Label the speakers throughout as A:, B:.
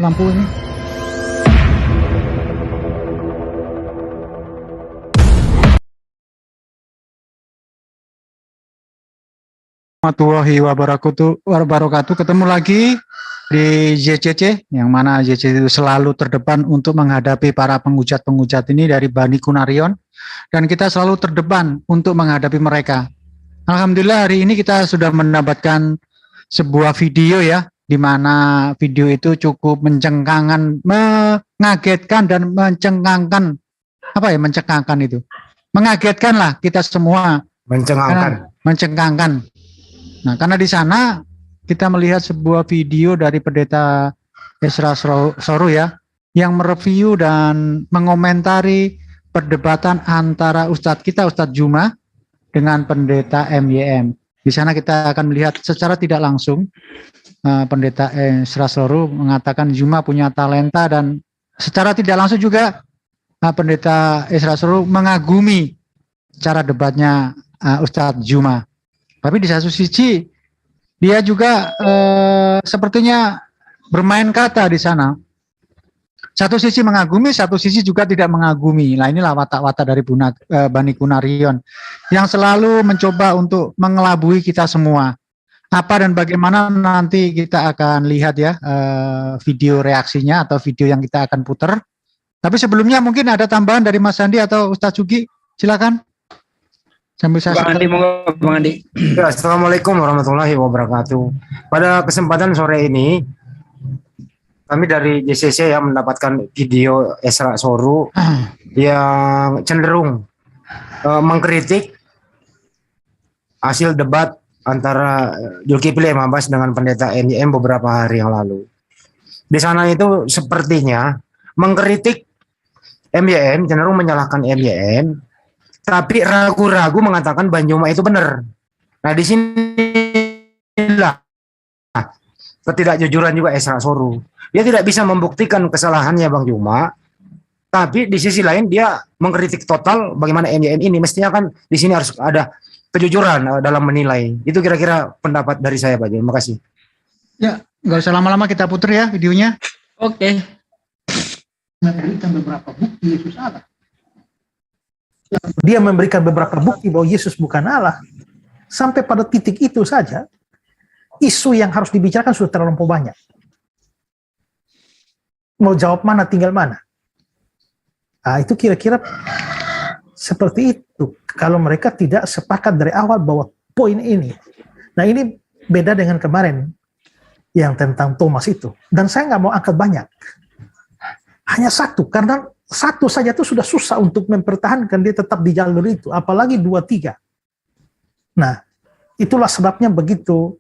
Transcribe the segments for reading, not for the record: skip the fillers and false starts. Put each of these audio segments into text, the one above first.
A: lampu ini. Warahmatullahi wabarakatuh. Ketemu lagi di JCC, yang mana JCC itu selalu terdepan untuk menghadapi para penghujat-penghujat ini dari Bani Kunarion, dan kita selalu terdepan untuk menghadapi mereka. Alhamdulillah hari ini kita sudah mendapatkan sebuah video ya, di mana video itu cukup mencengangkan, mengagetkan dan mencengangkan. Apa ya mencengangkan itu? Mengagetkan lah kita semua. Mencengangkan. Nah, karena di sana kita melihat sebuah video dari Pendeta Ezra Soru ya, yang mereview dan mengomentari perdebatan antara Ustadz kita, Ustadz Juma, dengan Pendeta MYM. Di sana kita akan melihat secara tidak langsung Pendeta Ezra Soru mengatakan Juma punya talenta, dan secara tidak langsung juga Pendeta Ezra Soru mengagumi cara debatnya Ustadz Juma. Tapi di satu sisi dia juga sepertinya bermain kata di sana. Satu sisi mengagumi, satu sisi juga tidak mengagumi. Nah, inilah watak-watak dari Bani Kunarion yang selalu mencoba untuk mengelabui kita semua. Apa dan bagaimana nanti kita akan lihat ya video reaksinya atau video yang kita akan putar. Tapi sebelumnya mungkin ada tambahan dari Mas Andi atau Ustadz Juki, silakan.
B: Bang Andi, Bang Andi.
C: Ya, Assalamualaikum warahmatullahi wabarakatuh. Pada kesempatan sore ini, kami dari JCC ya mendapatkan video Ezra Soru yang cenderung mengkritik hasil debat antara Zulkifli Emambas dengan Pendeta MYM beberapa hari yang lalu. Di sana itu sepertinya mengkritik MYM, cenderung menyalahkan MYM, tapi ragu-ragu mengatakan Bang Juma itu benar. Nah, di sinilah ketidakjujuran juga Ezra Soru. Dia tidak bisa membuktikan kesalahannya Bang Juma, tapi di sisi lain dia mengkritik total bagaimana MYM ini. Mestinya kan di sini harus ada kejujuran dalam menilai. Itu kira-kira pendapat dari saya, Pak. Terima kasih.
A: Ya, nggak usah lama-lama, kita putar ya videonya.
B: Oke.
D: Memberikan beberapa bukti Yesus Allah. Dia memberikan beberapa bukti bahwa Yesus bukan Allah. Sampai pada titik itu saja, isu yang harus dibicarakan sudah terlalu banyak. Mau jawab mana, tinggal mana. Nah, itu kira-kira seperti itu. Kalau mereka tidak sepakat dari awal bahwa poin ini. Nah, ini beda dengan kemarin yang tentang Thomas itu. Dan saya nggak mau angkat banyak. Hanya satu, karena satu saja itu sudah susah untuk mempertahankan dia tetap di jalur itu, apalagi 2-3. Nah, itulah sebabnya begitu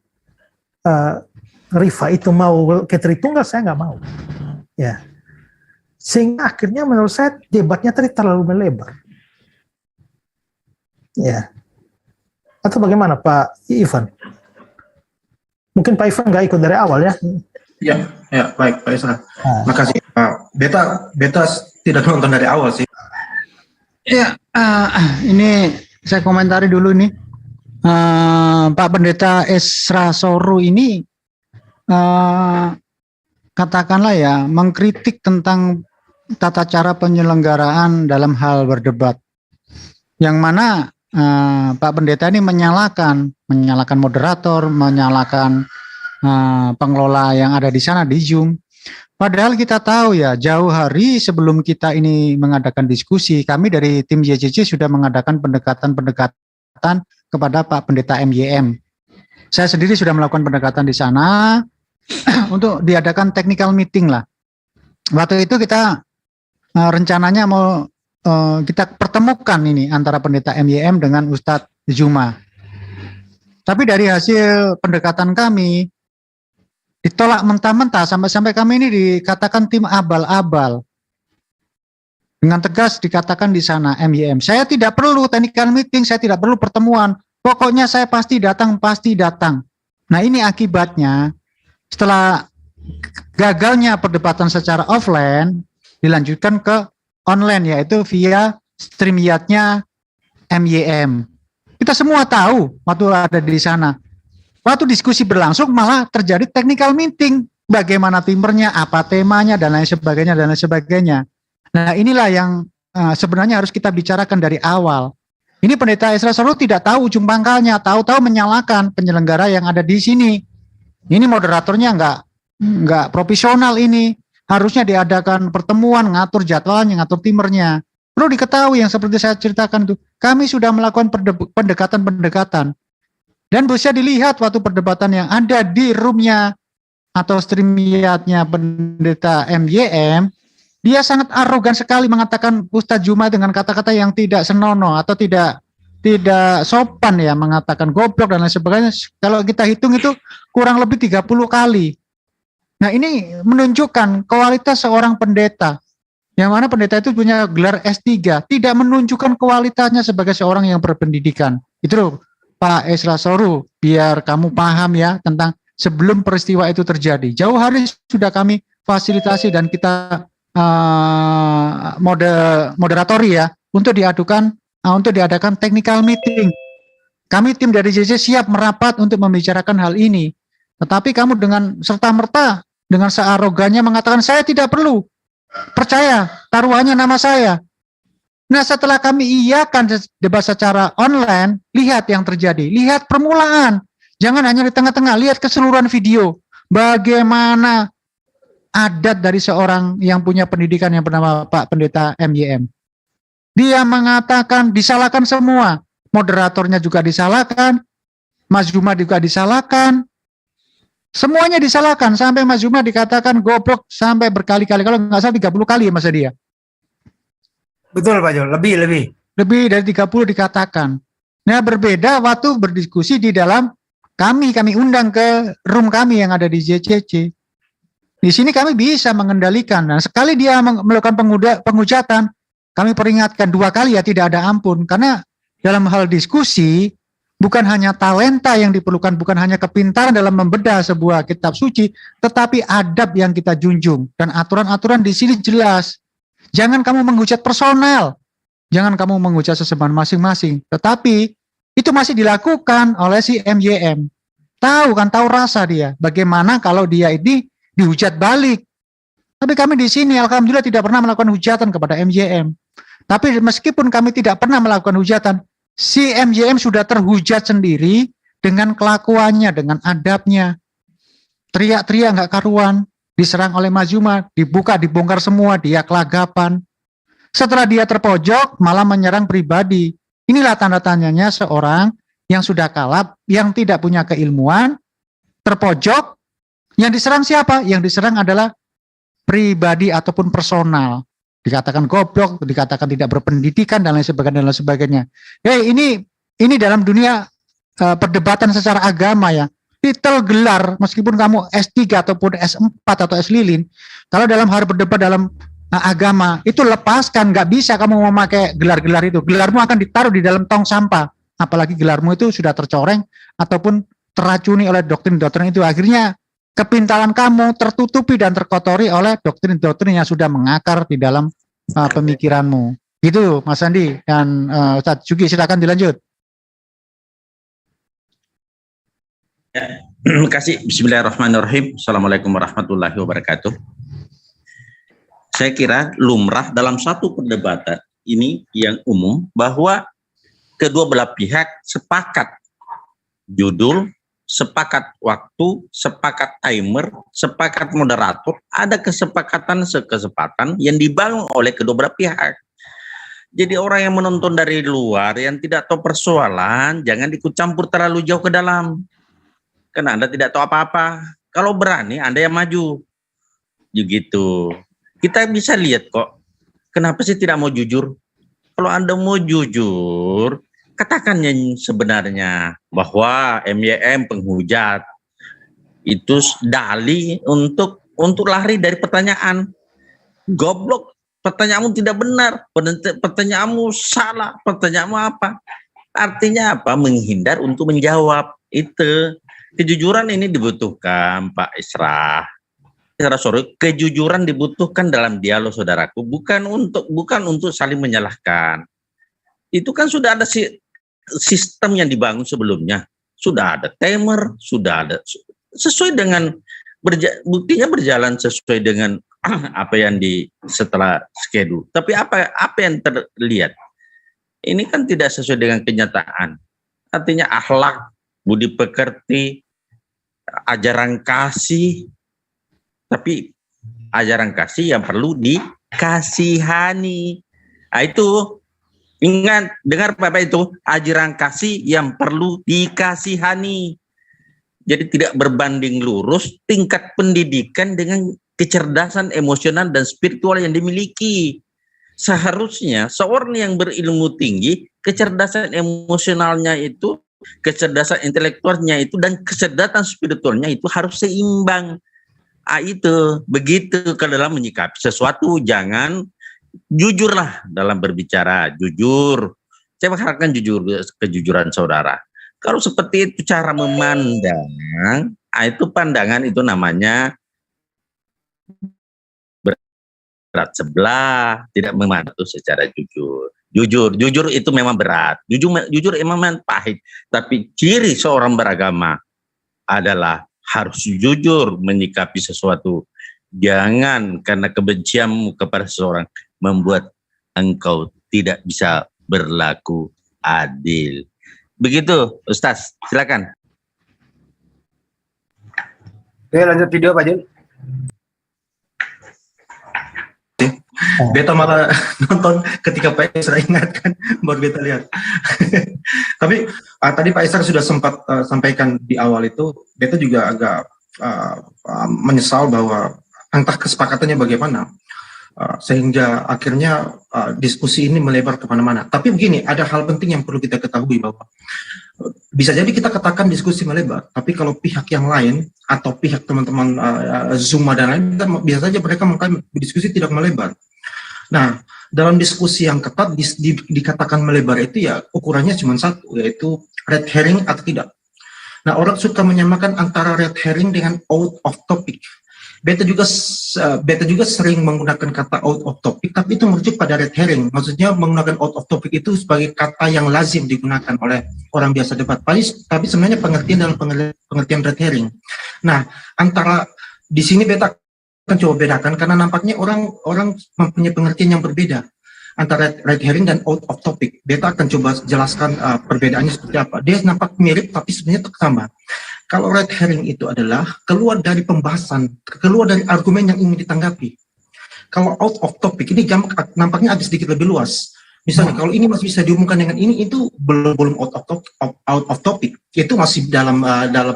D: Rifa itu mau ke Tritunggal, saya nggak mau. Ya, sehingga akhirnya menurut saya debatnya tadi terlalu melebar. Ya, atau bagaimana Pak Ivan? Mungkin Pak Ivan nggak ikut dari awal ya?
E: Ya, baik Pak Isra. Makasih. Beta tidak nonton dari awal sih.
A: Ya, ini saya komentari dulu nih. Pak Pendeta Ezra Soru ini katakanlah ya mengkritik tentang tata cara penyelenggaraan dalam hal berdebat. Yang mana Pak Pendeta ini menyalahkan moderator, menyalahkan pengelola yang ada di sana di Zoom. Padahal kita tahu ya, jauh hari sebelum kita ini mengadakan diskusi, kami dari tim JCC sudah mengadakan pendekatan kepada Pak Pendeta MYM. Saya sendiri sudah melakukan pendekatan di sana untuk diadakan technical meeting lah. Waktu itu kita rencananya mau kita pertemukan ini antara Pendeta MYM dengan Ustadz Juma. Tapi dari hasil pendekatan kami, ditolak mentah-mentah, sampai kami ini dikatakan tim abal-abal. Dengan tegas dikatakan di sana MYM, saya tidak perlu technical meeting, saya tidak perlu pertemuan, pokoknya saya pasti datang. Nah, ini akibatnya setelah gagalnya perdebatan secara offline, dilanjutkan ke online, yaitu via StreamYard-nya MYM. Kita semua tahu waktu ada di sana. Waktu diskusi berlangsung malah terjadi technical meeting. bagaimana timernya, apa temanya, dan lain sebagainya, dan lain sebagainya. Nah, inilah yang sebenarnya harus kita bicarakan dari awal. Ini Pendeta Esra Soru tidak tahu ujung pangkalnya, tahu-tahu menyalahkan penyelenggara yang ada di sini. Ini moderatornya nggak profesional ini. Harusnya diadakan pertemuan, ngatur jadwalnya, ngatur timernya. Perlu diketahui yang seperti saya ceritakan itu, kami sudah melakukan pendekatan-pendekatan. Dan bisa dilihat waktu perdebatan yang ada di roomnya atau streamyardnya Pendeta MYM, dia sangat arogan sekali mengatakan Ustadz Juma dengan kata-kata yang tidak senonoh atau tidak sopan ya, mengatakan goblok dan lain sebagainya. Kalau kita hitung itu kurang lebih 30 kali. Nah, ini menunjukkan kualitas seorang pendeta. Yang mana pendeta itu punya gelar S3, tidak menunjukkan kualitasnya sebagai seorang yang berpendidikan. Itu loh, Pak Esra Soru, biar kamu paham ya tentang sebelum peristiwa itu terjadi. Jauh hari sudah kami fasilitasi dan kita moderatori ya untuk diadakan technical meeting. Kami tim dari JC siap merapat untuk membicarakan hal ini. Tetapi kamu dengan serta-merta dengan searogannya mengatakan saya tidak perlu. Percaya, taruhannya nama saya. Nah, setelah kami iyakan debat secara online, lihat yang terjadi, lihat permulaan. Jangan hanya di tengah-tengah, lihat keseluruhan video. Bagaimana adat dari seorang yang punya pendidikan yang bernama Pak Pendeta MYM. Dia mengatakan disalahkan semua. Moderatornya juga disalahkan, Mas Juma juga disalahkan. Semuanya disalahkan, sampai Mas Juma dikatakan goblok sampai berkali-kali. Kalau nggak salah 30 kali ya Mas dia.
C: Betul Pak Jol, lebih.
A: Lebih dari 30 dikatakan. Nah, berbeda waktu berdiskusi di dalam kami undang ke room kami yang ada di JCC. Di sini kami bisa mengendalikan. Nah, sekali dia melakukan penghujatan, kami peringatkan 2 kali ya tidak ada ampun. Karena dalam hal diskusi, bukan hanya talenta yang diperlukan, bukan hanya kepintaran dalam membedah sebuah kitab suci, tetapi adab yang kita junjung. Dan aturan-aturan di sini jelas. Jangan kamu menghujat personal. Jangan kamu menghujat sesembahan masing-masing. Tetapi itu masih dilakukan oleh si MYM. Tahu rasa dia. Bagaimana kalau dia ini dihujat balik. Tapi kami di sini alhamdulillah tidak pernah melakukan hujatan kepada MYM. Tapi meskipun kami tidak pernah melakukan hujatan, si MYM sudah terhujat sendiri dengan kelakuannya, dengan adabnya. Teriak-teriak nggak karuan, diserang oleh Mas Juma, dibongkar semua, dia kelagapan. Setelah dia terpojok, malah menyerang pribadi. Inilah tanda tanyanya seorang yang sudah kalap, yang tidak punya keilmuan, terpojok. Yang diserang siapa? Yang diserang adalah pribadi ataupun personal. Dikatakan goblok, dikatakan tidak berpendidikan dan lain sebagainya. Ini dalam dunia perdebatan secara agama ya. Titel gelar meskipun kamu S3 ataupun S4 atau S lilin, kalau dalam hal berdebat dalam agama itu lepaskan, nggak bisa kamu memakai gelar-gelar itu. Gelarmu akan ditaruh di dalam tong sampah. Apalagi gelarmu itu sudah tercoreng ataupun teracuni oleh doktrin-doktrin itu. Akhirnya kepintaran kamu tertutupi dan terkotori oleh doktrin-doktrin yang sudah mengakar di dalam pemikiranmu. Gitu Mas Andi dan Ustadz Juki, silakan dilanjut.
F: Ya, terima kasih. Bismillahirrahmanirrahim. Assalamualaikum warahmatullahi wabarakatuh. Saya kira lumrah dalam satu perdebatan ini yang umum bahwa kedua belah pihak sepakat judul, sepakat waktu, sepakat timer, sepakat moderator, ada kesepakatan yang dibangun oleh kedua belah pihak. Jadi orang yang menonton dari luar yang tidak tahu persoalan, jangan ikut campur terlalu jauh ke dalam. Karena Anda tidak tahu apa-apa. Kalau berani Anda yang maju. Begitu. Kita bisa lihat kok. Kenapa sih tidak mau jujur? Kalau Anda mau jujur, katakan yang sebenarnya bahwa MYM penghujat itu dalih untuk lari dari pertanyaan. Goblok, pertanyaanmu tidak benar, pertanyaanmu salah, pertanyaanmu apa? Artinya apa? Menghindar untuk menjawab. Itu kejujuran ini dibutuhkan, Pak Esra. Sorry, kejujuran dibutuhkan dalam dialog, saudaraku, bukan untuk saling menyalahkan. Itu kan sudah ada sistem yang dibangun sebelumnya, sudah ada timer, sudah ada sesuai dengan buktinya berjalan sesuai dengan apa yang setelah schedule. Tapi apa yang terlihat? Ini kan tidak sesuai dengan kenyataan. Artinya akhlak, budi pekerti, ajaran kasih, tapi ajaran kasih yang perlu dikasihani. Nah, itu ingat, dengar Bapak itu, ajaran kasih yang perlu dikasihani. Jadi tidak berbanding lurus tingkat pendidikan dengan kecerdasan emosional dan spiritual yang dimiliki. Seharusnya seorang yang berilmu tinggi, kecerdasan emosionalnya itu, kecerdasan intelektualnya itu, dan kecerdasan spiritualnya itu harus seimbang. Itu begitu ke dalam menyikapi sesuatu. Jangan, jujurlah dalam berbicara, jujur. Saya mengharapkan kejujuran saudara. Kalau seperti itu cara memandang, itu pandangan itu namanya berat sebelah, tidak memantau secara jujur. Jujur itu memang berat. Jujur memang pahit. Tapi ciri seorang beragama adalah harus jujur menyikapi sesuatu. Jangan karena kebencianmu kepada seseorang membuat engkau tidak bisa berlaku adil. Begitu, Ustaz. Silakan.
C: Oke, lanjut video Pak Jun.
E: Beta malah nonton ketika Pak Isra ingatkan, baru beta lihat. Tapi tadi Pak Isra sudah sempat sampaikan di awal itu, beta juga agak menyesal bahwa entah kesepakatannya bagaimana, sehingga akhirnya diskusi ini melebar kemana-mana. Tapi begini, ada hal penting yang perlu kita ketahui bahwa bisa jadi kita katakan diskusi melebar, tapi kalau pihak yang lain atau pihak teman-teman Zuma dan lain, bisa saja mereka mengklaim diskusi tidak melebar. Nah, dalam diskusi yang ketat dikatakan melebar itu ya ukurannya cuma satu, yaitu red herring atau tidak. Nah, orang suka menyamakan antara red herring dengan out of topic. Beta juga sering menggunakan kata out of topic, tapi itu merujuk pada red herring. Maksudnya menggunakan out of topic itu sebagai kata yang lazim digunakan oleh orang biasa debat. Tapi sebenarnya pengertian dalam pengertian red herring. Nah, antara di sini beta akan coba bedakan karena nampaknya orang mempunyai pengertian yang berbeda antara red herring dan out of topic. Beta akan coba jelaskan perbedaannya seperti apa. Dia nampak mirip tapi sebenarnya sama. Kalau red herring itu adalah keluar dari pembahasan, keluar dari argumen yang ingin ditanggapi. Kalau out of topic ini nampaknya agak sedikit lebih luas. Misalnya kalau ini masih bisa diumumkan dengan ini, itu belum out of topic. Itu masih dalam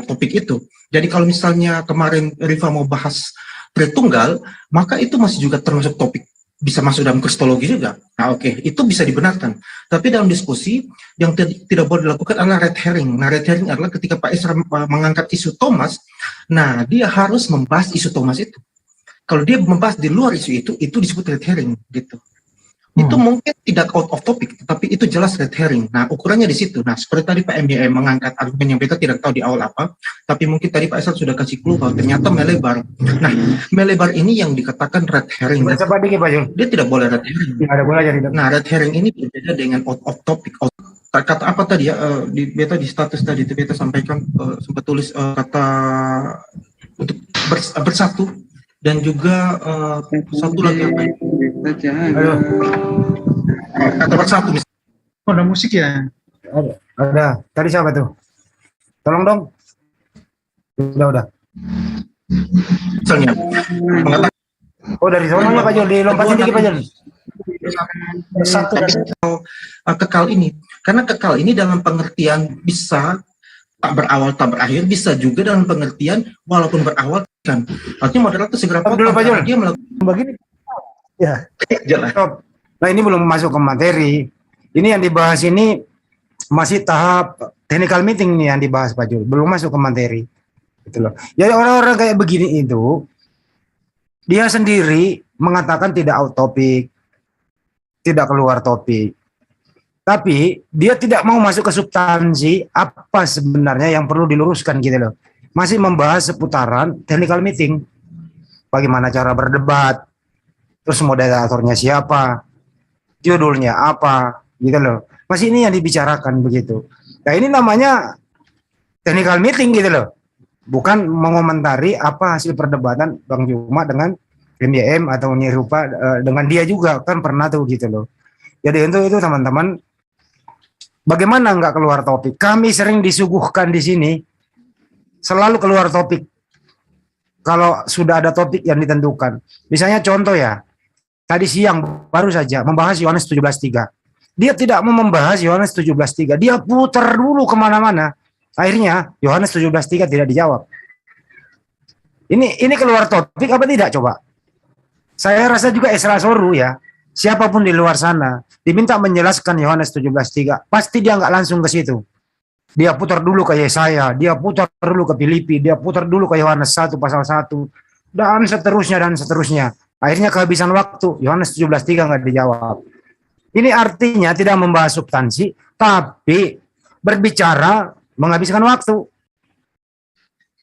E: topik itu. Jadi kalau misalnya kemarin Rifa mau bahas Tritunggal, maka itu masih juga termasuk topik, bisa masuk dalam kristologi juga. Nah, oke, itu bisa dibenarkan. Tapi dalam diskusi yang tidak boleh dilakukan adalah red herring. Nah, red herring adalah ketika Pak Isra mengangkat isu Thomas, nah dia harus membahas isu Thomas itu. Kalau dia membahas di luar isu itu disebut red herring gitu. Itu mungkin tidak out of topic, tapi itu jelas red herring. Nah, ukurannya di situ. Nah, seperti tadi Pak MDM mengangkat argumen yang beta tidak tahu di awal apa, tapi mungkin tadi Pak Isra sudah kasih clue bahwa ternyata melebar. Nah, melebar ini yang dikatakan red herring.
C: Coba dikit Pak Jun.
E: Dia tidak boleh red herring.
C: Ada bola jadi.
E: Nah, red herring ini berbeda dengan out of topic. Kata apa tadi ya? Di beta di status tadi itu beta sampaikan sempat tulis kata untuk bersatu. Dan juga satu lagi apa ya? Kata bersatu.
A: Oh, ada musik ya?
C: Ada. Tadi siapa tuh? Tolong dong. Udah.
E: Misalnya mengatakan.
C: Oh, dari sononya Pak Jun, dilompatin dikit Pak Jun.
E: Bersatu kekal ini. Karena kekal ini dalam pengertian bisa tak berawal tak berakhir, bisa juga dalam pengertian walaupun berawal kan. Artinya moderator segera
C: dulu Pak Jun.
E: Dia melakukan
C: begini.
D: Ya.
E: Jelas.
C: Nah, ini belum masuk ke materi. Ini yang dibahas ini masih tahap technical meeting nih yang dibahas Pak Jul. Belum masuk ke materi. Gitu loh. Jadi orang-orang kayak begini itu dia sendiri mengatakan tidak out topik, tidak keluar topik. Tapi dia tidak mau masuk ke substansi apa sebenarnya yang perlu diluruskan gitu loh. Masih membahas seputaran technical meeting. Bagaimana cara berdebat, terus moderatornya siapa, judulnya apa, gitu loh. Masih ini yang dibicarakan begitu. Nah, ini namanya technical meeting gitu loh. bukan mengomentari apa hasil perdebatan Bang Juma dengan MYM atau Uni Rupa dengan dia juga kan pernah tuh gitu loh. Jadi itu teman-teman, bagaimana nggak keluar topik? Kami sering disuguhkan di sini selalu keluar topik kalau sudah ada topik yang ditentukan. Misalnya contoh ya, tadi siang baru saja membahas Yohanes 17:3. Dia tidak mau membahas Yohanes 17:3. Dia putar dulu kemana-mana. Akhirnya Yohanes 17:3 tidak dijawab. Ini keluar topik apa tidak coba? Saya rasa juga Esra Soru ya, siapapun di luar sana diminta menjelaskan Yohanes 17:3, pasti dia nggak langsung ke situ. Dia putar dulu ke Yesaya, dia putar dulu ke Filipi, dia putar dulu ke Yohanes 1 pasal 1 dan seterusnya. Akhirnya kehabisan waktu, Yohanes 17:3 nggak dijawab. Ini artinya tidak membahas substansi, tapi berbicara menghabiskan waktu.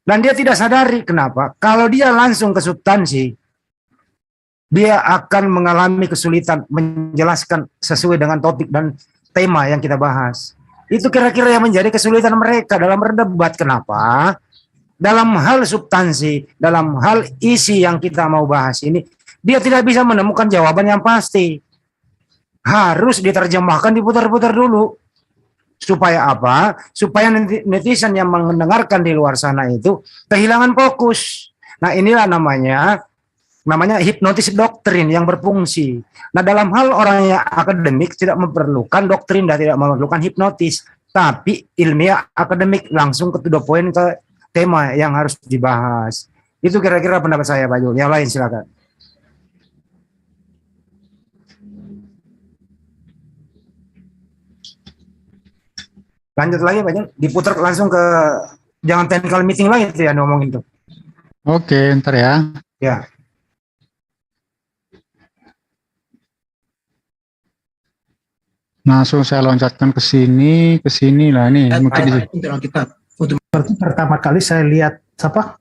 C: Dan dia tidak sadari kenapa. Kalau dia langsung ke substansi, dia akan mengalami kesulitan menjelaskan sesuai dengan topik dan tema yang kita bahas. Itu kira-kira yang menjadi kesulitan mereka dalam berdebat. Kenapa? Dalam hal substansi, dalam hal isi yang kita mau bahas ini, dia tidak bisa menemukan jawaban yang pasti. Harus diterjemahkan, diputar-putar dulu. Supaya apa? Supaya netizen yang mendengarkan di luar sana itu kehilangan fokus. Nah, inilah namanya hipnotis doktrin yang berfungsi. Nah, dalam hal orang yang akademik tidak memerlukan doktrin dan tidak memerlukan hipnotis, tapi ilmiah akademik langsung ke to the point, ke tema yang harus dibahas. Itu kira-kira pendapat saya, Pak Jul. Yang lain silakan. Lanjut lagi Pak Jul, diputar langsung ke, jangan technical meeting lagi itu ya ngomongin itu.
A: Oke, ntar ya.
C: Ya.
A: Langsung saya loncatkan ke sini lah nih. Mungkin di
D: Berarti pertama kali saya lihat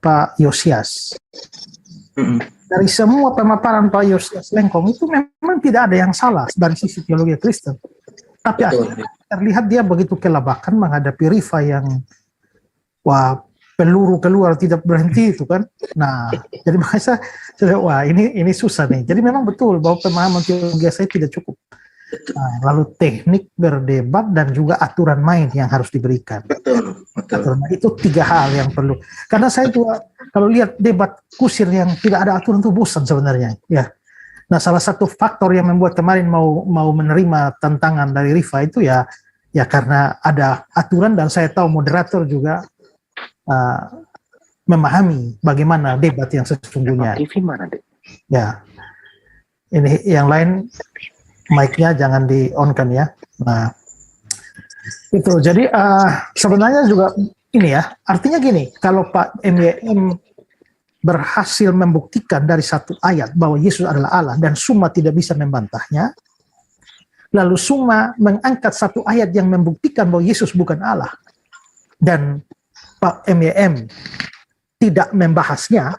D: Pak Yosias. Dari semua pemaparan Pak Yosias Lengkong itu memang tidak ada yang salah dari sisi teologi Kristen. Tapi terlihat dia begitu kelabakan menghadapi Rifa yang peluru keluar tidak berhenti itu kan. Nah, jadi makanya saya ini susah nih. Jadi memang betul bahwa pemahaman teologi saya tidak cukup. Nah, lalu teknik berdebat dan juga aturan main yang harus diberikan. Betul. Nah, itu 3 hal yang perlu. Karena saya juga kalau lihat debat kusir yang tidak ada aturan itu bosan sebenarnya. Ya. Nah, salah satu faktor yang membuat kemarin mau menerima tantangan dari Rifa itu ya karena ada aturan dan saya tahu moderator juga memahami bagaimana debat yang sesungguhnya. Ya, ini yang lain mic-nya jangan di-on-kan ya. Nah, itu jadi sebenarnya juga ini ya, artinya gini, kalau Pak MYM berhasil membuktikan dari satu ayat bahwa Yesus adalah Allah dan Suma tidak bisa membantahnya, lalu Suma mengangkat satu ayat yang membuktikan bahwa Yesus bukan Allah dan Pak MYM tidak membahasnya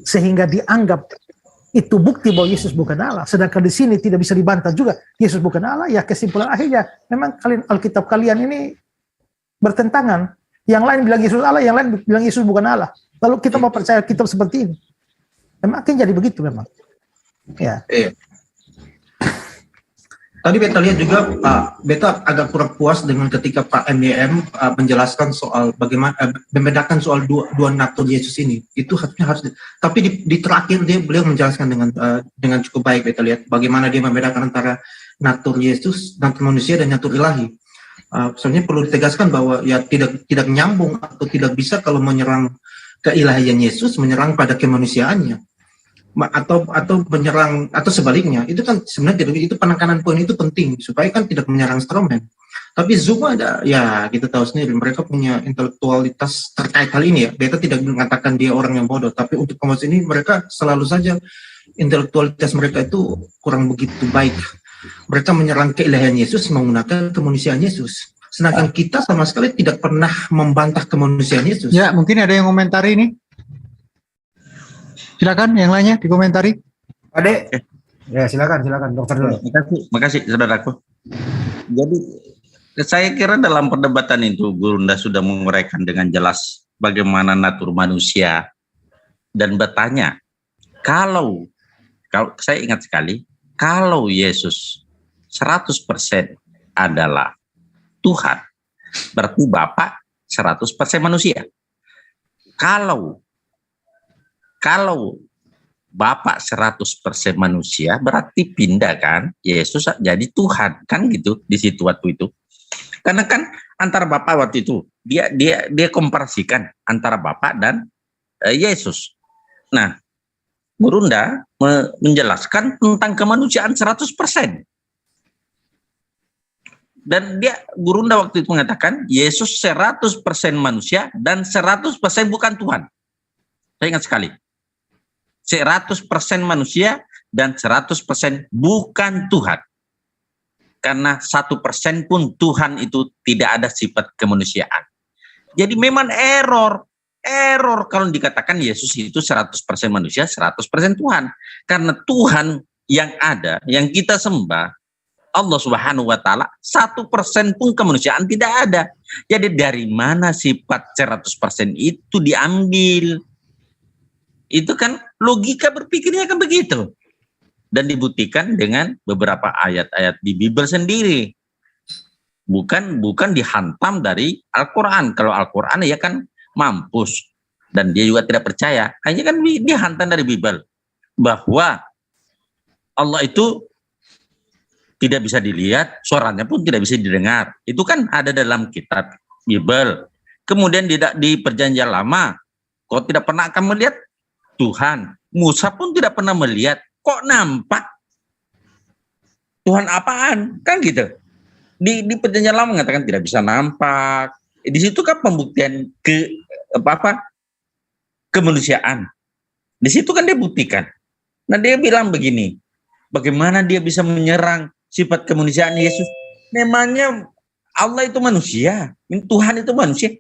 D: sehingga dianggap itu bukti bahwa Yesus bukan Allah, sedangkan di sini tidak bisa dibantah juga Yesus bukan Allah, ya kesimpulan akhirnya memang Alkitab kalian ini bertentangan. Yang lain bilang Yesus Allah, yang lain bilang Yesus bukan Allah. Lalu kita mau percaya kitab seperti ini? Memang akan jadi begitu memang. Ya.
E: Tadi beta lihat juga beta agak kurang puas dengan ketika Pak MYM menjelaskan soal bagaimana membedakan soal dua natur Yesus ini. Itu harus tapi di terakhir beliau menjelaskan dengan cukup baik. Beta lihat bagaimana dia membedakan antara natur Yesus, natur manusia dan natur ilahi. Sebenarnya perlu ditegaskan bahwa ya tidak nyambung atau tidak bisa kalau menyerang keilahian Yesus menyerang pada kemanusiaannya atau menyerang atau sebaliknya. Itu kan sebenarnya itu penekanan poin itu penting supaya kan tidak menyerang Stroman. Tapi Zuma ada ya kita tahu sendiri mereka punya intelektualitas terkait hal ini ya. Beta tidak mengatakan dia orang yang bodoh, tapi untuk komunitas ini mereka selalu saja intelektualitas mereka itu kurang begitu baik. Mereka menyerang keilahian Yesus menggunakan kemanusiaan Yesus. Sedangkan kita sama sekali tidak pernah membantah kemanusiaan Yesus.
A: Ya, mungkin ada yang komentari ini. Silakan yang lainnya dikomentari.
C: Adek. Ya, silakan dokter dulu.
F: Makasih saudaraku. Jadi saya kira dalam perdebatan itu Gurunda sudah menguraikan dengan jelas bagaimana natur manusia dan bertanya, kalau saya ingat sekali, kalau Yesus 100% adalah Tuhan, berarti Bapa 100% manusia. Kalau Bapa 100% manusia, berarti pindah kan, Yesus jadi Tuhan, kan gitu di situ waktu itu. Karena kan antara Bapa waktu itu dia komparasikan antara Bapa dan Yesus. Nah, Gurunda menjelaskan tentang kemanusiaan 100%. Dan Gurunda waktu itu mengatakan Yesus 100% manusia dan 100% bukan Tuhan. Saya ingat sekali. 100% manusia dan 100% bukan Tuhan. Karena 1% pun Tuhan itu tidak ada sifat kemanusiaan. Jadi memang error kalau dikatakan Yesus itu 100% manusia, 100% Tuhan. Karena Tuhan yang ada, yang kita sembah, Allah Subhanahu wa Ta'ala, 1% pun kemanusiaan tidak ada. Jadi dari mana sifat 100% itu diambil? Itu kan logika berpikirnya kan begitu. Dan dibuktikan dengan beberapa ayat-ayat di Bible sendiri. Bukan dihantam dari Al-Quran. Kalau Al-Quran ya kan mampus. Dan dia juga tidak percaya. Hanya kan dihantam dari Bible. Bahwa Allah itu tidak bisa dilihat, suaranya pun tidak bisa didengar. Itu kan ada dalam kitab Bible. Kemudian di perjanjian lama, kau tidak pernah akan melihat Tuhan. Musa pun tidak pernah melihat. Kok nampak? Tuhan apaan? Kan gitu. Di perjanjian lama mengatakan tidak bisa nampak. Di situ kan pembuktian kemanusiaan. Di situ kan dia buktikan. Nah dia bilang begini, bagaimana dia bisa menyerang sifat kemanusiaan Yesus? Memangnya Allah itu manusia, Tuhan itu manusia?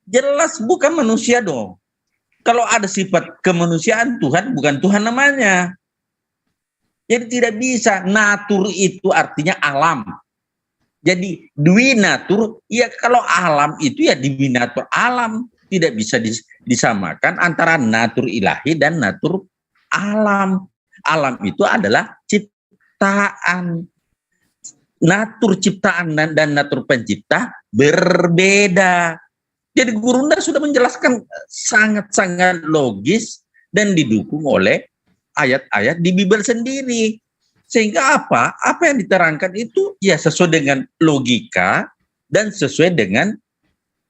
F: Jelas bukan manusia dong. Kalau ada sifat kemanusiaan Tuhan, bukan Tuhan namanya. Jadi tidak bisa. Natur itu artinya alam. Jadi dwi natur, ya kalau alam itu ya dwi natur alam. Tidak bisa disamakan antara natur ilahi dan natur alam. Alam itu adalah ciptaan. Natur ciptaan dan natur pencipta berbeda. Jadi Gurunda sudah menjelaskan sangat-sangat logis dan didukung oleh ayat-ayat di Bible sendiri. Sehingga apa yang diterangkan itu ya sesuai dengan logika dan sesuai dengan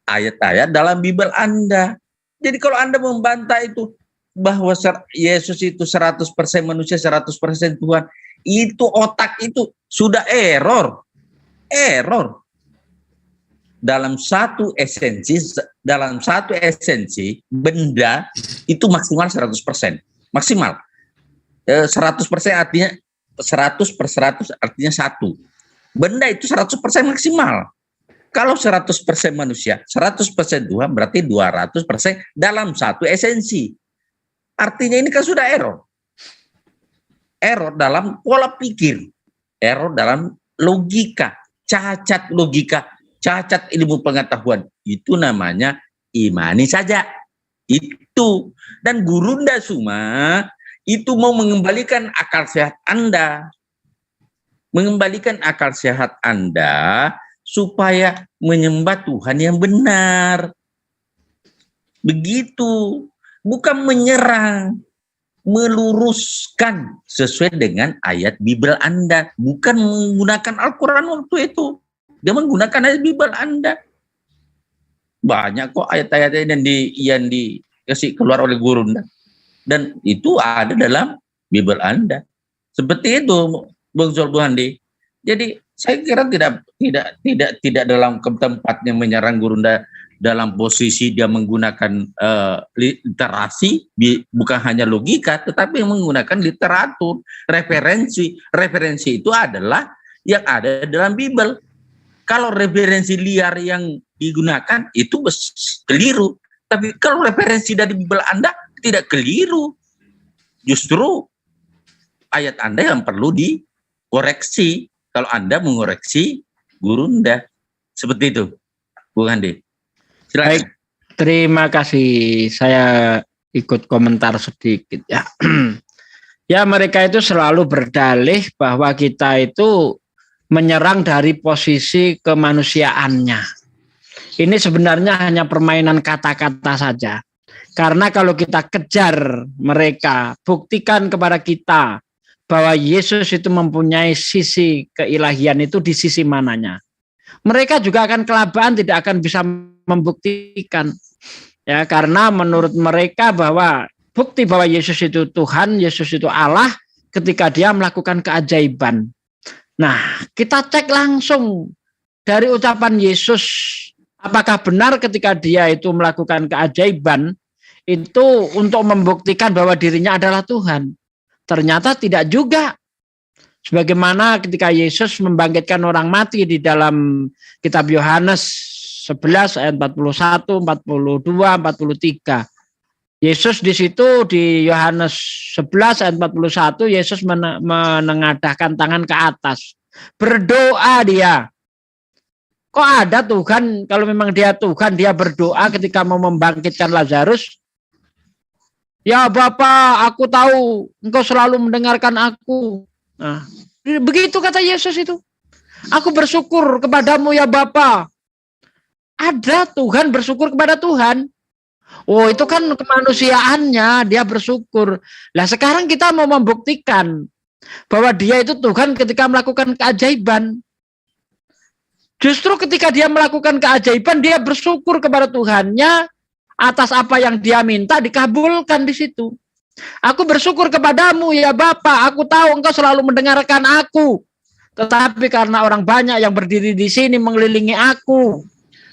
F: ayat-ayat dalam Bible Anda. Jadi kalau Anda membantah itu bahwa Yesus itu 100% manusia, 100% Tuhan, itu otak itu sudah error. Dalam satu esensi benda itu maksimal 100%. Maksimal. 100% artinya 100/100 artinya 1. Benda itu 100% maksimal. Kalau 100% manusia, 100% Tuhan berarti 200% dalam satu esensi. Artinya ini kan sudah error. Error dalam pola pikir. Error dalam logika. Cacat logika. Cacat ilmu pengetahuan. Itu namanya imani saja. Itu. Dan Gurunda Suma itu mau mengembalikan akal sehat Anda. Mengembalikan akal sehat Anda supaya menyembah Tuhan yang benar. Begitu. Bukan menyerang. Meluruskan sesuai dengan ayat Bible Anda. Bukan menggunakan Al-Quran waktu itu. Dia menggunakan ayat Bible Anda. Banyak kok ayat-ayat yang dikasih keluar oleh Gurunda. Dan itu ada dalam Bible Anda. Seperti itu, Bung Zulbuhandi. Jadi saya kira tidak dalam tempatnya menyerang Gurunda dalam posisi dia menggunakan literasi, bukan hanya logika, tetapi menggunakan literatur, referensi. Referensi itu adalah yang ada dalam Bible. Kalau referensi liar yang digunakan itu keliru. Tapi kalau referensi dari Bible Anda tidak keliru. Justru ayat Anda yang perlu dikoreksi. Kalau Anda mengoreksi Gurunda. Seperti itu, Bung Andi. Silakan.
C: Baik,
B: Terima kasih. Saya ikut komentar sedikit ya. Ya, mereka itu selalu berdalih bahwa kita itu menyerang dari posisi kemanusiaannya. Ini sebenarnya hanya permainan kata-kata saja. Karena kalau kita kejar mereka, buktikan kepada kita bahwa Yesus itu mempunyai sisi keilahian itu di sisi mananya. Mereka juga akan kelabaan, tidak akan bisa membuktikan. Ya, karena menurut mereka bahwa bukti bahwa Yesus itu Tuhan, Yesus itu Allah ketika dia melakukan keajaiban. Nah, kita cek langsung dari ucapan Yesus, apakah benar ketika dia itu melakukan keajaiban itu untuk membuktikan bahwa dirinya adalah Tuhan. Ternyata tidak juga. Sebagaimana ketika Yesus membangkitkan orang mati di dalam kitab Yohanes 11 ayat 41, 42, 43. Yesus di situ di Yohanes 11 ayat 41 Yesus menengadahkan tangan ke atas. Berdoa dia. Kok ada Tuhan, kalau memang dia Tuhan, dia berdoa ketika mau membangkitkan Lazarus. Ya Bapa, aku tahu engkau selalu mendengarkan aku. Nah, begitu kata Yesus itu. Aku bersyukur kepadamu ya Bapa. Ada Tuhan bersyukur kepada Tuhan. Oh, itu kan kemanusiaannya, dia bersyukur. Lah sekarang kita mau membuktikan bahwa dia itu Tuhan ketika melakukan keajaiban. Justru ketika dia melakukan keajaiban, dia bersyukur kepada Tuhannya atas apa yang dia minta dikabulkan di situ. Aku bersyukur kepadamu ya Bapa, aku tahu engkau selalu mendengarkan aku. Tetapi karena orang banyak yang berdiri di sini mengelilingi aku,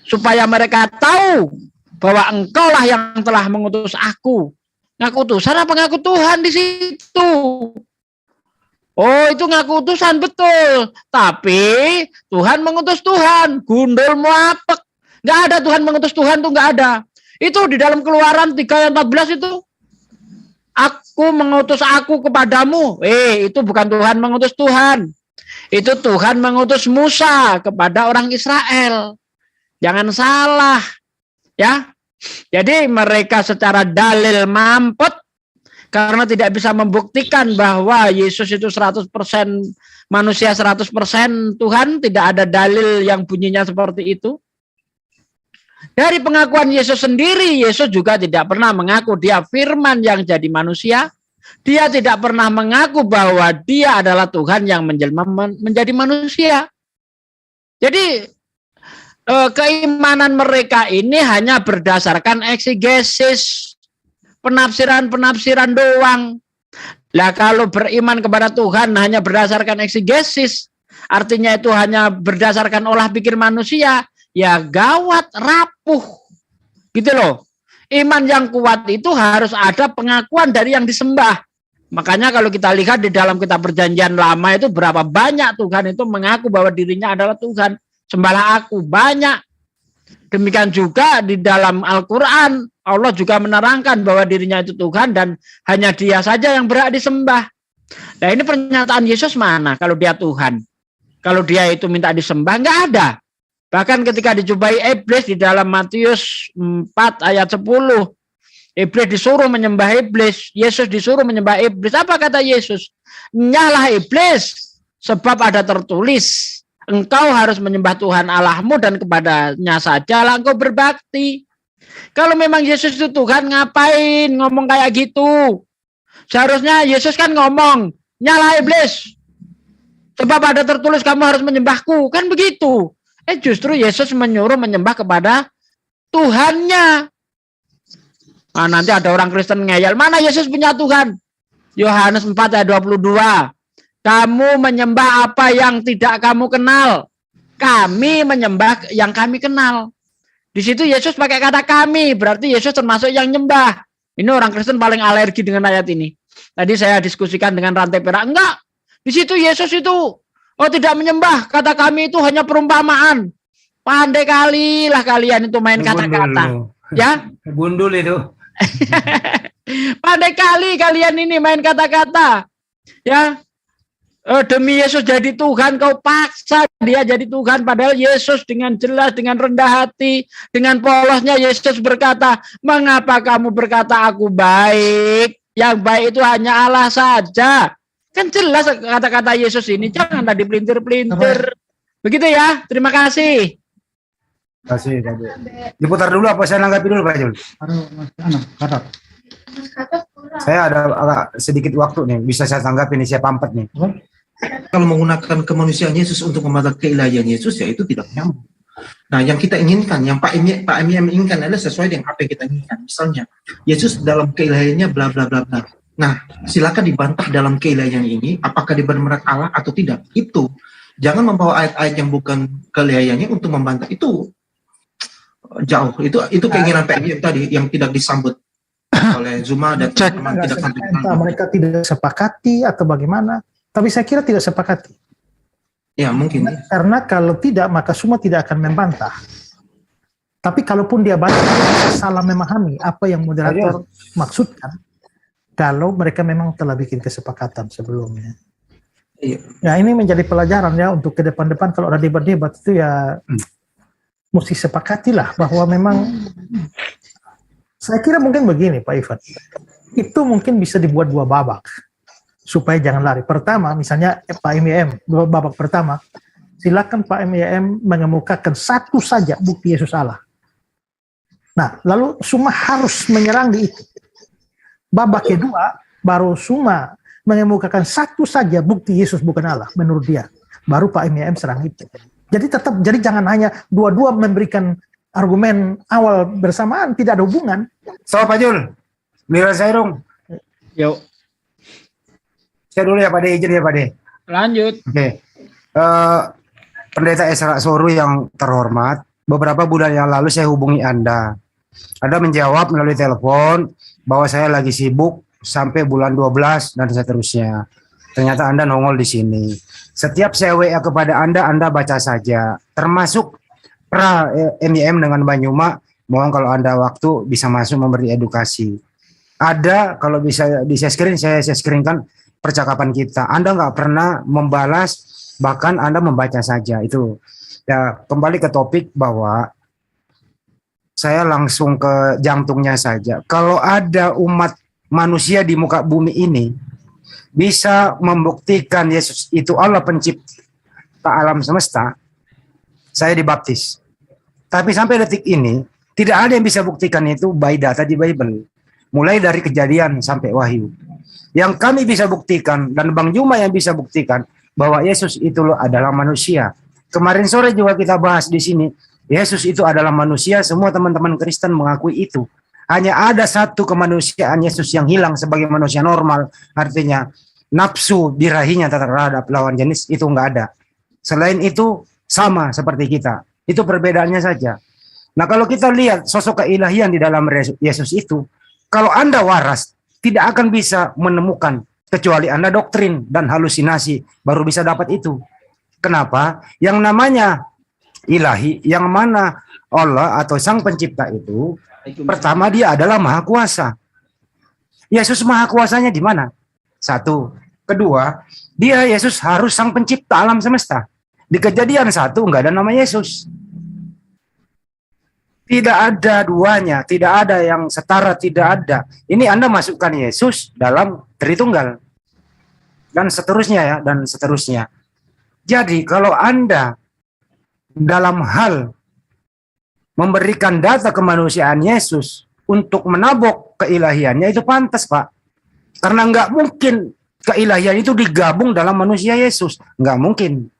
B: supaya mereka tahu bahwa engkaulah yang telah mengutus aku. Ngaku utusan apa ngaku Tuhan di situ? Oh, itu ngaku utusan betul. Tapi Tuhan mengutus Tuhan. Gundul muapek. Nggak ada Tuhan mengutus Tuhan tuh nggak ada. Itu di dalam Keluaran 3 ayat 14 itu. Aku mengutus aku kepadamu. Itu bukan Tuhan mengutus Tuhan. Itu Tuhan mengutus Musa kepada orang Israel. Jangan salah. Ya. Jadi mereka secara dalil mampet karena tidak bisa membuktikan bahwa Yesus itu 100% manusia, 100% Tuhan, tidak ada dalil yang bunyinya seperti itu. Dari pengakuan Yesus sendiri, Yesus juga tidak pernah mengaku dia firman yang jadi manusia. Dia tidak pernah mengaku bahwa dia adalah Tuhan yang menjelma menjadi manusia. Jadi keimanan mereka ini hanya berdasarkan eksegesis, penafsiran-penafsiran doang. Lah kalau beriman kepada Tuhan hanya berdasarkan eksegesis, artinya itu hanya berdasarkan olah pikir manusia, ya gawat, rapuh. Gitu loh. Iman yang kuat itu harus ada pengakuan dari yang disembah. Makanya kalau kita lihat di dalam kitab Perjanjian Lama itu berapa banyak Tuhan itu mengaku bahwa dirinya adalah Tuhan. Sembahlah aku, banyak. Demikian juga di dalam Al-Quran, Allah juga menerangkan bahwa dirinya itu Tuhan dan hanya dia saja yang berhak disembah. Nah ini pernyataan Yesus mana kalau dia Tuhan? Kalau dia itu minta disembah, nggak ada. Bahkan ketika dijumpai iblis di dalam Matius 4 ayat 10, iblis disuruh menyembah iblis, Yesus disuruh menyembah iblis. Apa kata Yesus? Nyalah iblis, sebab ada tertulis, engkau harus menyembah Tuhan Allahmu dan kepadanya sajalah engkau berbakti. Kalau memang Yesus itu Tuhan, ngapain ngomong kayak gitu? Seharusnya Yesus kan ngomong, nyalah iblis, sebab ada tertulis kamu harus menyembahku. Kan begitu. Justru Yesus menyuruh menyembah kepada Tuhannya. Nah, nanti ada orang Kristen ngeyel, mana Yesus punya Tuhan? Yohanes 4 ayat 22. Kamu menyembah apa yang tidak kamu kenal. Kami menyembah yang kami kenal. Di situ Yesus pakai kata kami, berarti Yesus termasuk yang nyembah. Ini orang Kristen paling alergi dengan ayat ini. Tadi saya diskusikan dengan Rantai Perak, enggak. Di situ Yesus itu tidak menyembah, kata kami itu hanya perumpamaan. Pandai kali lah kalian itu main kata-kata. Ya?
C: Gundul itu.
B: Pandai kali kalian ini main kata-kata. Ya. Demi Yesus jadi Tuhan, kau paksa dia jadi Tuhan. Padahal Yesus dengan jelas, dengan rendah hati, dengan polosnya Yesus berkata, mengapa kamu berkata aku baik? Yang baik itu hanya Allah saja. Kan jelas kata-kata Yesus ini, janganlah dipelintir-pelintir. Begitu ya, terima kasih.
C: Terima kasih, Pak Jul. Diputar dulu apa saya nanggapi dulu, Pak Jul? Saya ada agak sedikit waktu nih, bisa saya tanggapi nih, saya pampet nih.
E: Kalau menggunakan kemanusiaan Yesus untuk membantah keilahian Yesus, ya itu tidak nyambung. Nah, yang kita inginkan, yang Pak MIM inginkan adalah sesuai dengan apa yang kita inginkan. Misalnya, Yesus dalam keilahiannya bla bla bla bla. Nah, silakan dibantah dalam keilahian ini, apakah dia benar-benar Allah atau tidak. Itu, jangan membawa ayat-ayat yang bukan keilahiannya untuk membantah. Itu jauh. Itu keinginan Pak MIM tadi yang tidak disambut oleh Zuma dan teman-teman tidak sampai.
D: Entah mereka tidak sepakati atau bagaimana. Tapi saya kira tidak sepakati.
E: Ya mungkin.
D: Karena kalau tidak, maka semua tidak akan membantah. Tapi kalaupun dia bantah, dia salah memahami apa yang moderator maksudkan. Kalau mereka memang telah bikin kesepakatan sebelumnya.
E: Iya.
D: Ya ini menjadi pelajaran ya untuk ke depan-depan kalau ada debat-debat itu ya mesti sepakatilah bahwa memang saya kira mungkin begini Pak Ivan. Itu mungkin bisa dibuat dua babak. Supaya jangan lari. Pertama, misalnya Pak MIM, babak pertama, silakan Pak MIM mengemukakan satu saja bukti Yesus Allah. Nah, lalu Suma harus menyerang di itu. Babak kedua, baru Suma mengemukakan satu saja bukti Yesus bukan Allah, menurut dia. Baru Pak MIM serang itu. Jadi jangan hanya dua-dua memberikan argumen awal bersamaan, tidak ada hubungan.
C: So, Pak Jul, mira saya dong.
B: Yuk.
C: Saya dulu ya Pak De, izin ya Pak De.
B: Lanjut.
C: Oke. Pendeta Esra Soru yang terhormat, beberapa bulan yang lalu saya hubungi Anda. Anda menjawab melalui telepon bahwa saya lagi sibuk sampai bulan 12 dan seterusnya. Ternyata Anda nongol di sini. Setiap saya WA kepada Anda baca saja. Termasuk pra MIM dengan Banyuma, mohon kalau Anda waktu bisa masuk memberi edukasi. Ada, kalau bisa di-screen, saya screenkan percakapan kita. Anda nggak pernah membalas, bahkan Anda membaca saja. Itu ya, kembali ke topik bahwa saya langsung ke jantungnya saja. Kalau ada umat manusia di muka bumi ini bisa membuktikan Yesus itu Allah pencipta alam semesta, saya dibaptis. Tapi sampai detik ini tidak ada yang bisa buktikan itu by data di Bible. Mulai dari Kejadian sampai Wahyu. Yang kami bisa buktikan dan Bang Juma yang bisa buktikan bahwa Yesus itu adalah manusia. Kemarin sore juga kita bahas di sini, Yesus itu adalah manusia, semua teman-teman Kristen mengakui itu. Hanya ada satu kemanusiaan Yesus yang hilang sebagai manusia normal, artinya nafsu birahinya terhadap lawan jenis itu enggak ada. Selain itu sama seperti kita. Itu perbedaannya saja. Nah, kalau kita lihat sosok keilahian di dalam Yesus itu, kalau Anda waras, tidak akan bisa menemukan kecuali Anda doktrin dan halusinasi baru bisa dapat itu. Kenapa? Yang namanya ilahi, yang mana Allah atau Sang Pencipta itu, pertama dia adalah Maha Kuasa. Yesus Maha Kuasanya di mana? Satu. Kedua, dia Yesus harus Sang Pencipta alam semesta. Di Kejadian 1 enggak ada nama Yesus. Tidak ada duanya, tidak ada yang setara, tidak ada. Ini Anda masukkan Yesus dalam Tritunggal. Dan seterusnya ya, dan seterusnya. Jadi kalau Anda dalam hal memberikan data kemanusiaan Yesus untuk menabok keilahiannya itu pantas, Pak. Karena nggak mungkin keilahian itu digabung dalam manusia Yesus. Nggak mungkin.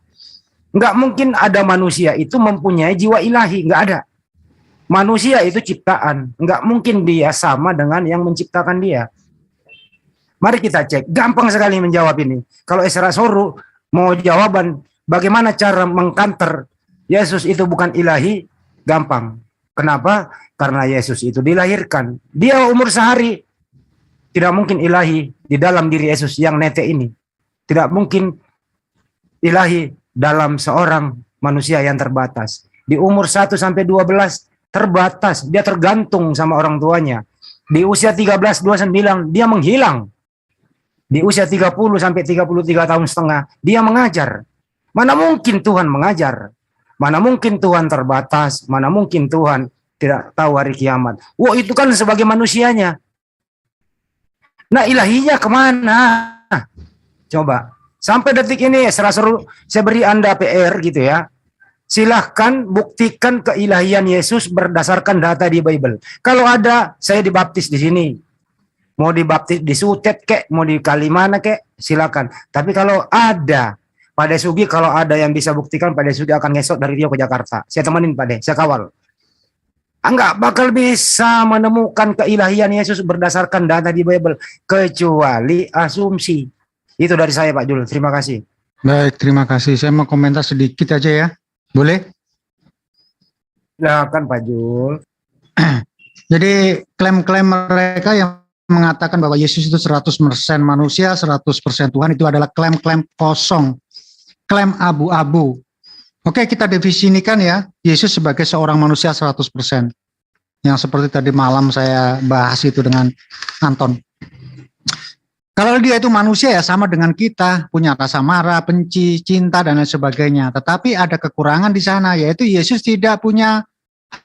C: Nggak mungkin ada manusia itu mempunyai jiwa ilahi, nggak ada. Manusia itu ciptaan, nggak mungkin dia sama dengan yang menciptakan dia. Mari kita cek, gampang sekali menjawab ini. Kalau Esra Soru mau jawaban bagaimana cara mengkanter Yesus itu bukan ilahi, gampang. Kenapa? Karena Yesus itu dilahirkan. Dia umur sehari, tidak mungkin ilahi di dalam diri Yesus yang nete ini. Tidak mungkin ilahi dalam seorang manusia yang terbatas. Di umur 1 sampai 12 terbatas, dia tergantung sama orang tuanya. Di usia 13-29 dia menghilang. di usia 30 sampai 33 tahun setengah, dia mengajar. Mana mungkin Tuhan mengajar? Mana mungkin Tuhan terbatas? Mana mungkin Tuhan tidak tahu hari kiamat? Wah, itu kan sebagai manusianya. Nah, ilahinya kemana? Coba. Sampai detik ini, saya beri Anda PR gitu ya. Silahkan buktikan keilahian Yesus berdasarkan data di Bible. Kalau ada, saya dibaptis di sini. Mau dibaptis di Sutet kek, mau di Kalimana kek, silakan. Tapi kalau ada, Pak De Sugi, kalau ada yang bisa buktikan, Pak De Sugi akan ngesot dari Rio ke Jakarta. Saya temenin Pak De, saya kawal. Enggak bakal bisa menemukan keilahian Yesus berdasarkan data di Bible, kecuali asumsi. Itu dari saya Pak Jul, terima kasih.
A: Baik, terima kasih. Saya mau komentar sedikit aja ya. Boleh?
C: Silakan Pak Jul.
A: Jadi klaim-klaim mereka yang mengatakan bahwa Yesus itu 100% manusia, 100% Tuhan, itu adalah klaim-klaim kosong, klaim abu-abu. Oke, kita definisikan ya, Yesus sebagai seorang manusia 100%. Yang seperti tadi malam saya bahas itu dengan Anton. Kalau dia itu manusia ya sama dengan kita, punya rasa marah, benci, cinta, dan lain sebagainya. Tetapi ada kekurangan di sana, yaitu Yesus tidak punya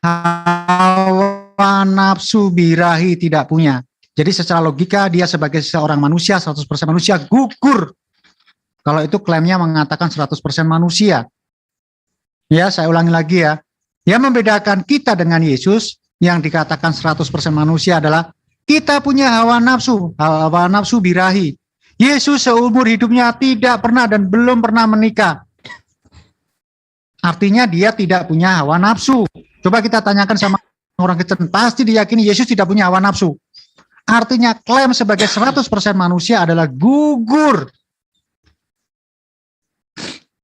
A: hawa nafsu, birahi, tidak punya. Jadi secara logika dia sebagai seorang manusia, 100% manusia, gugur. Kalau itu klaimnya mengatakan 100% manusia. Ya, saya ulangi lagi ya. Yang membedakan kita dengan Yesus, yang dikatakan 100% manusia adalah kita punya hawa nafsu birahi. Yesus seumur hidupnya tidak pernah dan belum pernah menikah. Artinya dia tidak punya hawa nafsu. Coba kita tanyakan sama orang Kristen, pasti diyakini Yesus tidak punya hawa nafsu. Artinya klaim sebagai 100% manusia adalah gugur.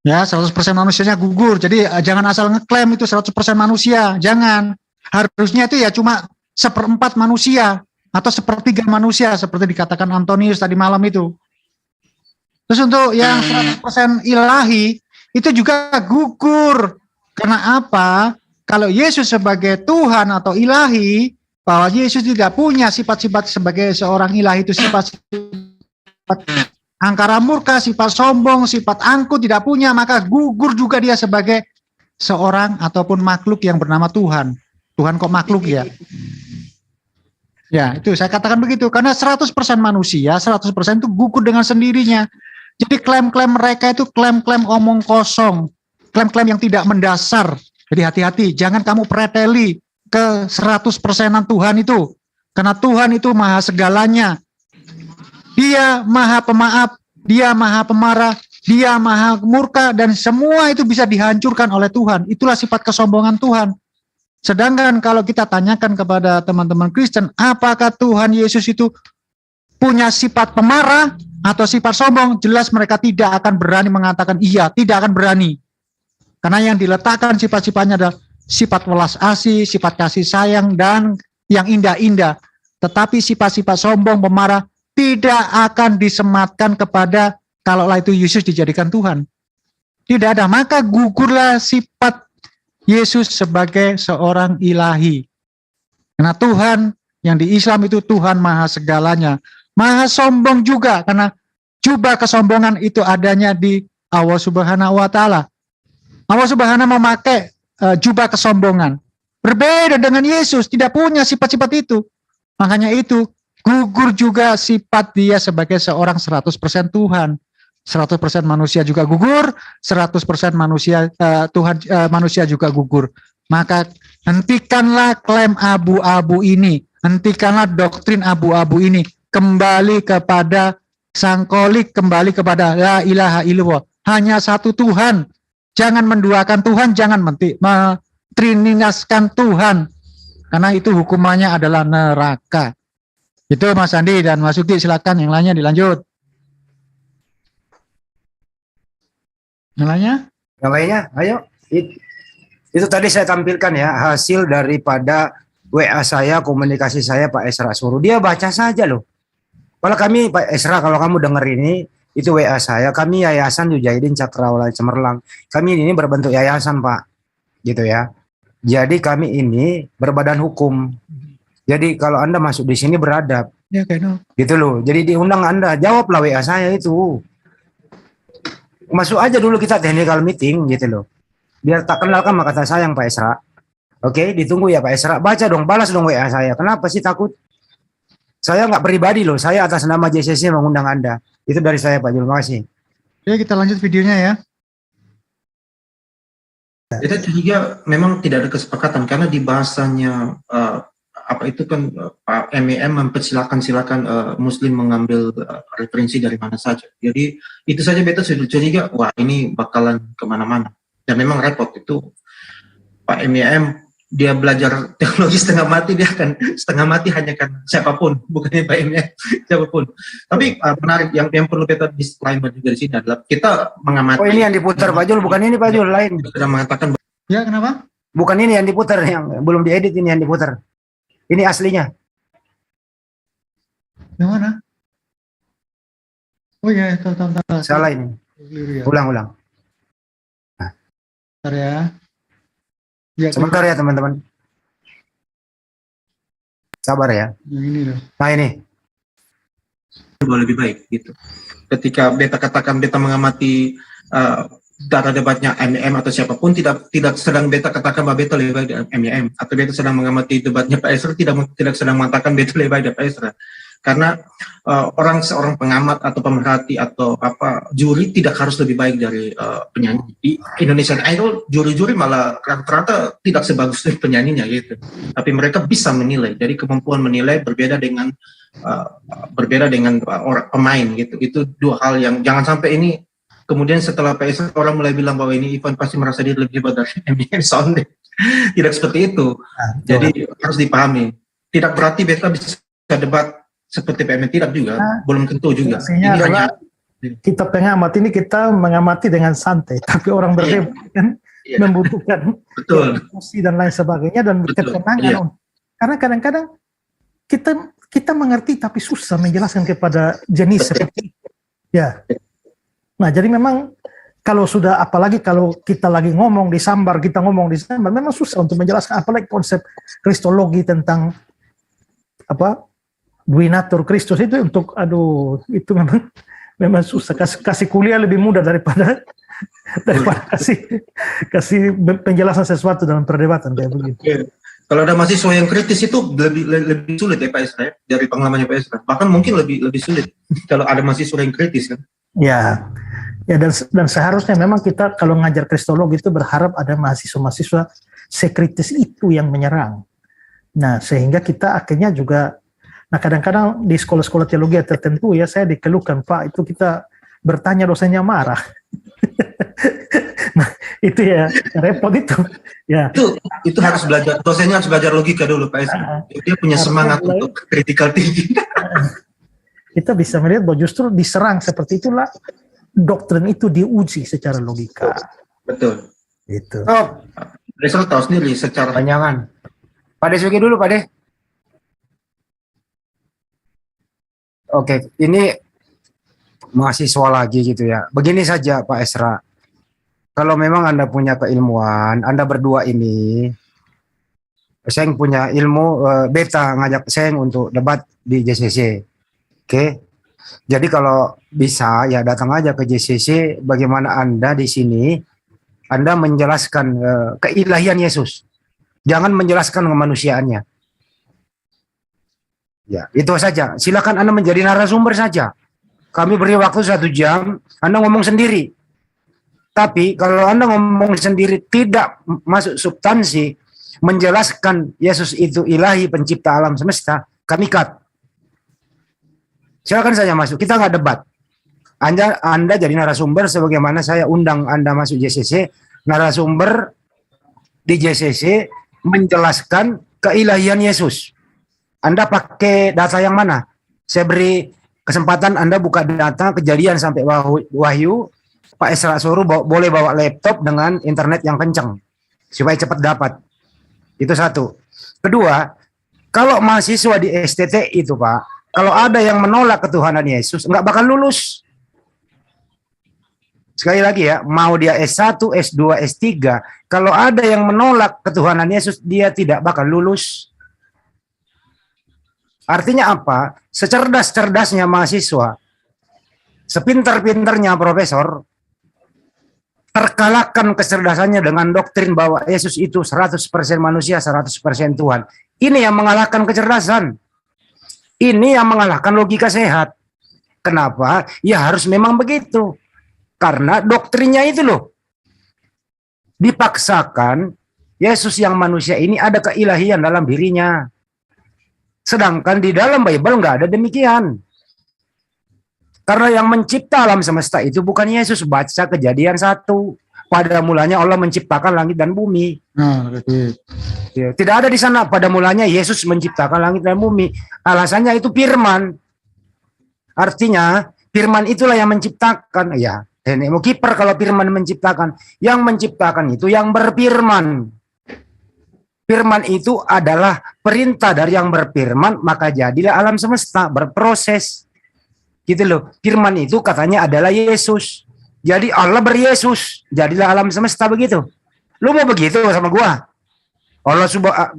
A: Ya, 100% manusianya gugur. Jadi jangan asal ngeklaim itu 100% manusia. Jangan. Harusnya itu ya cuma 1/4 manusia atau 1/3 manusia seperti dikatakan Antonius tadi malam itu. Terus untuk yang 100% ilahi itu juga gugur. Karena apa? Kalau Yesus sebagai Tuhan atau ilahi, bahwa Yesus tidak punya sifat-sifat sebagai seorang ilahi, itu sifat angkara murka, sifat sombong, sifat angkuh tidak punya, maka gugur juga dia sebagai seorang ataupun makhluk yang bernama Tuhan. Tuhan kok makhluk ya? Ya, itu saya katakan begitu. Karena 100% manusia, 100% itu gugur dengan sendirinya. Jadi klaim-klaim mereka itu klaim-klaim omong kosong. Klaim-klaim yang tidak mendasar. Jadi hati-hati, jangan kamu preteli ke 100%-an Tuhan itu. Karena Tuhan itu maha segalanya. Dia maha pemaaf, dia maha pemarah, dia maha murka, dan semua itu bisa dihancurkan oleh Tuhan. Itulah sifat kesombongan Tuhan. Sedangkan kalau kita tanyakan kepada teman-teman Kristen, apakah Tuhan Yesus itu punya sifat pemarah atau sifat sombong? Jelas mereka tidak akan berani mengatakan iya, tidak akan berani. Karena yang diletakkan sifat-sifatnya adalah sifat welas asih, sifat kasih sayang, dan yang indah-indah. Tetapi sifat-sifat sombong, pemarah, tidak akan disematkan kepada kalaulah itu Yesus dijadikan Tuhan. Tidak ada, maka gugurlah sifat Yesus sebagai seorang ilahi. Karena Tuhan yang di Islam itu Tuhan maha segalanya. Maha sombong juga, karena jubah kesombongan itu adanya di Allah Subhanahu wa Ta'ala. Allah Subhanahu memakai jubah kesombongan. Berbeda dengan Yesus, tidak punya sifat-sifat itu. Makanya itu, gugur juga sifat dia sebagai seorang 100% Tuhan. 100% manusia juga gugur, 100% manusia Tuhan manusia juga gugur. Maka hentikanlah klaim abu-abu ini, hentikanlah doktrin abu-abu ini, kembali kepada Sang Kolik, kembali kepada la ilaha illallah. Hanya satu Tuhan. Jangan menduakan Tuhan, jangan mentrininaskan Tuhan. Karena itu hukumannya adalah neraka. Itu Mas Andi dan Mas Uki, silakan yang lainnya dilanjut. Yang lainnya?
C: Yang lainnya, ayo. Itu tadi saya tampilkan ya, hasil daripada WA saya, komunikasi saya Pak Esra suruh. Dia baca saja loh. Kalau kami, Pak Esra, kalau kamu dengar ini, itu WA saya, kami Yayasan Yujahidin Cakrawala Cemerlang. Kami ini berbentuk yayasan, Pak. Gitu ya. Jadi kami ini berbadan hukum. Jadi kalau Anda masuk di sini beradab.
A: Ya kayak
C: Gitu loh. Jadi diundang Anda, jawablah WA saya itu. Masuk aja dulu kita technical meeting gitu loh. Biar tak kenal sama kata sayang Pak Esra. Oke, ditunggu ya Pak Esra. Baca dong, balas dong WA saya. Kenapa sih takut? Saya nggak pribadi loh. Saya atas nama JCC mengundang Anda. Itu dari saya Pak Jul. Terima kasih.
A: Ya kita lanjut videonya ya.
E: Itu juga memang tidak ada kesepakatan karena di bahasanya apa itu kan Pak MEM mempersilakan Muslim mengambil referensi dari mana saja. Jadi itu saja beta sudah curiga, wah ini bakalan kemana-mana. Dan memang repot itu Pak MEM dia belajar teologi setengah mati, dia akan setengah mati hanya karena siapapun, bukannya Pak MEM siapapun. Tapi menarik yang perlu beta disclaimer juga di sini adalah kita mengamati.
C: Oh ini yang diputar Pak Jul, bukan ini Pak Jul, lain.
E: Sudah mengatakan.
A: Ya kenapa?
C: Bukan ini yang diputar, yang belum diedit ini yang diputar. Ini aslinya.
A: Yang mana? Oh iya, tahu.
C: Salah ini.
A: Ya.
C: Ulang.
A: Bentar ya. Ya,
C: sebentar ya teman-teman. Sabar ya.
A: Yang ini loh.
C: Nah ini.
E: Lebih baik gitu. Ketika beta katakan beta mengamati data debatnya MEM atau siapapun, tidak sedang beta katakan bahwa beta lebih baik dari MEM, atau beta sedang mengamati debatnya Pak Esra, tidak sedang mengatakan beta lebih baik dari Pak Esra. Karena seorang pengamat atau pemerhati atau juri tidak harus lebih baik dari penyanyi. Di Indonesian Idol juri-juri malah rata-rata tidak sebagus penyanyinya gitu. Tapi mereka bisa menilai. Jadi kemampuan menilai berbeda dengan orang pemain gitu. Itu dua hal yang jangan sampai ini kemudian setelah PS orang mulai bilang bahwa ini Ivan pasti merasa dia lebih hebat dari MBM sounding. Tidak seperti itu. Jadi harus dipahami. Tidak berarti beta bisa debat seperti PMN, tidak juga. Belum tentu juga.
D: Ini adalah kita pengamat ini kita mengamati dengan santai. Tapi orang berdebat kan membutuhkan emosi dan lain sebagainya dan ketenangan. Karena kadang-kadang kita mengerti tapi susah menjelaskan kepada jenis seperti itu. Ya. Nah, jadi memang kalau sudah, apalagi kalau kita lagi ngomong disambar, memang susah untuk menjelaskan, apalagi konsep kristologi tentang duinatur Kristus itu itu memang susah. Kasih kuliah lebih mudah daripada kasih penjelasan sesuatu dalam perdebatan kayak begitu.
E: Kalau ada mahasiswa yang kritis itu lebih sulit ya Pak Esra, dari pengalamannya Pak Esra. Bahkan mungkin lebih sulit kalau ada mahasiswa yang kritis kan. Ya,
D: dan seharusnya memang kita kalau ngajar kristologi itu berharap ada mahasiswa-mahasiswa sekritis itu yang menyerang. Nah, sehingga kita akhirnya juga, kadang-kadang di sekolah-sekolah teologi tertentu ya saya dikeluhkan, Pak, itu kita bertanya dosennya marah. Nah, itu ya repot itu. Ya.
E: Itu harus belajar, dosennya harus belajar logika dulu Pak Esra. Dia punya semangat untuk critical thinking.
D: Kita bisa melihat bahwa justru diserang seperti itulah doktrin itu diuji secara logika.
E: Betul.
D: Itu.
C: Oh,
E: Esra tahu sendiri secara
C: panjangan. Pak Desuki dulu, Pak De. Oke, ini mahasiswa lagi gitu ya. Begini saja Pak Esra. Kalau memang Anda punya keilmuan, Anda berdua ini, Seng punya ilmu, beta ngajak Seng untuk debat di JCC. Oke, jadi kalau bisa ya datang aja ke JCC. Bagaimana Anda di sini, Anda menjelaskan keilahian Yesus, jangan menjelaskan kemanusiaannya. Ya, itu saja. Silakan Anda menjadi narasumber saja. Kami beri waktu 1 jam, Anda ngomong sendiri. Tapi kalau Anda ngomong sendiri tidak masuk substansi, menjelaskan Yesus itu ilahi pencipta alam semesta, kami cut. Silakan saja masuk, kita nggak debat. Anda jadi narasumber sebagaimana saya undang Anda masuk JCC, narasumber di JCC menjelaskan keilahian Yesus. Anda pakai data yang mana? Saya beri kesempatan Anda buka data Kejadian sampai Wahyu. Pak Esra suruh boleh bawa laptop dengan internet yang kencang supaya cepat dapat. Itu satu. Kedua, kalau mahasiswa di STT itu Pak, kalau ada yang menolak ketuhanan Yesus, nggak bakal lulus. Sekali lagi ya, mau dia S1, S2, S3, kalau ada yang menolak ketuhanan Yesus, dia tidak bakal lulus. Artinya apa? Secerdas-cerdasnya mahasiswa, sepintar-pintarnya profesor, terkalahkan kecerdasannya dengan doktrin bahwa Yesus itu 100% manusia, 100% Tuhan. Ini yang mengalahkan kecerdasan. Ini yang mengalahkan logika sehat. Kenapa? Ya harus memang begitu. Karena doktrinnya itu loh. Dipaksakan Yesus yang manusia ini ada keilahian dalam dirinya. Sedangkan di dalam Bible nggak ada demikian. Karena yang mencipta alam semesta itu bukan Yesus. Baca Kejadian 1. Pada mulanya Allah menciptakan langit dan bumi. Ya, tidak ada di sana pada mulanya Yesus menciptakan langit dan bumi. Alasannya itu firman. Artinya firman itulah yang menciptakan. Ya, mau kiper kalau firman menciptakan. Yang menciptakan itu yang berfirman. Firman itu adalah perintah dari yang berfirman, maka jadilah alam semesta, berproses. Gitu loh. Firman itu katanya adalah Yesus. Jadi Allah beryesus, jadilah alam semesta begitu. Lu mau begitu sama gua?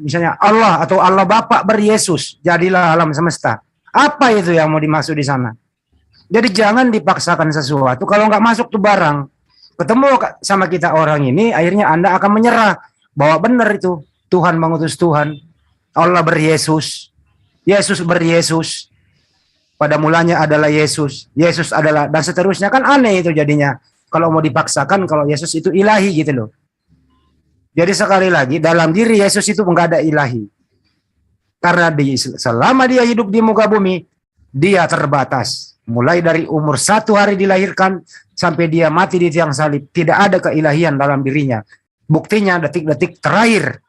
C: Misalnya Allah atau Allah Bapa beryesus, jadilah alam semesta. Apa itu yang mau dimaksud di sana? Jadi jangan dipaksakan sesuatu kalau nggak masuk tuh barang. Ketemu sama kita orang ini, akhirnya Anda akan menyerah bahwa benar itu. Tuhan mengutus Tuhan, Allah beryesus, Yesus beryesus, pada mulanya adalah Yesus, Yesus adalah, dan seterusnya. Kan aneh itu jadinya, kalau mau dipaksakan kalau Yesus itu ilahi gitu loh. Jadi sekali lagi, dalam diri Yesus itu enggak ada ilahi. Karena selama dia hidup di muka bumi, dia terbatas. Mulai dari umur 1 hari dilahirkan, sampai dia mati di tiang salib, tidak ada keilahian dalam dirinya. Buktinya detik-detik terakhir,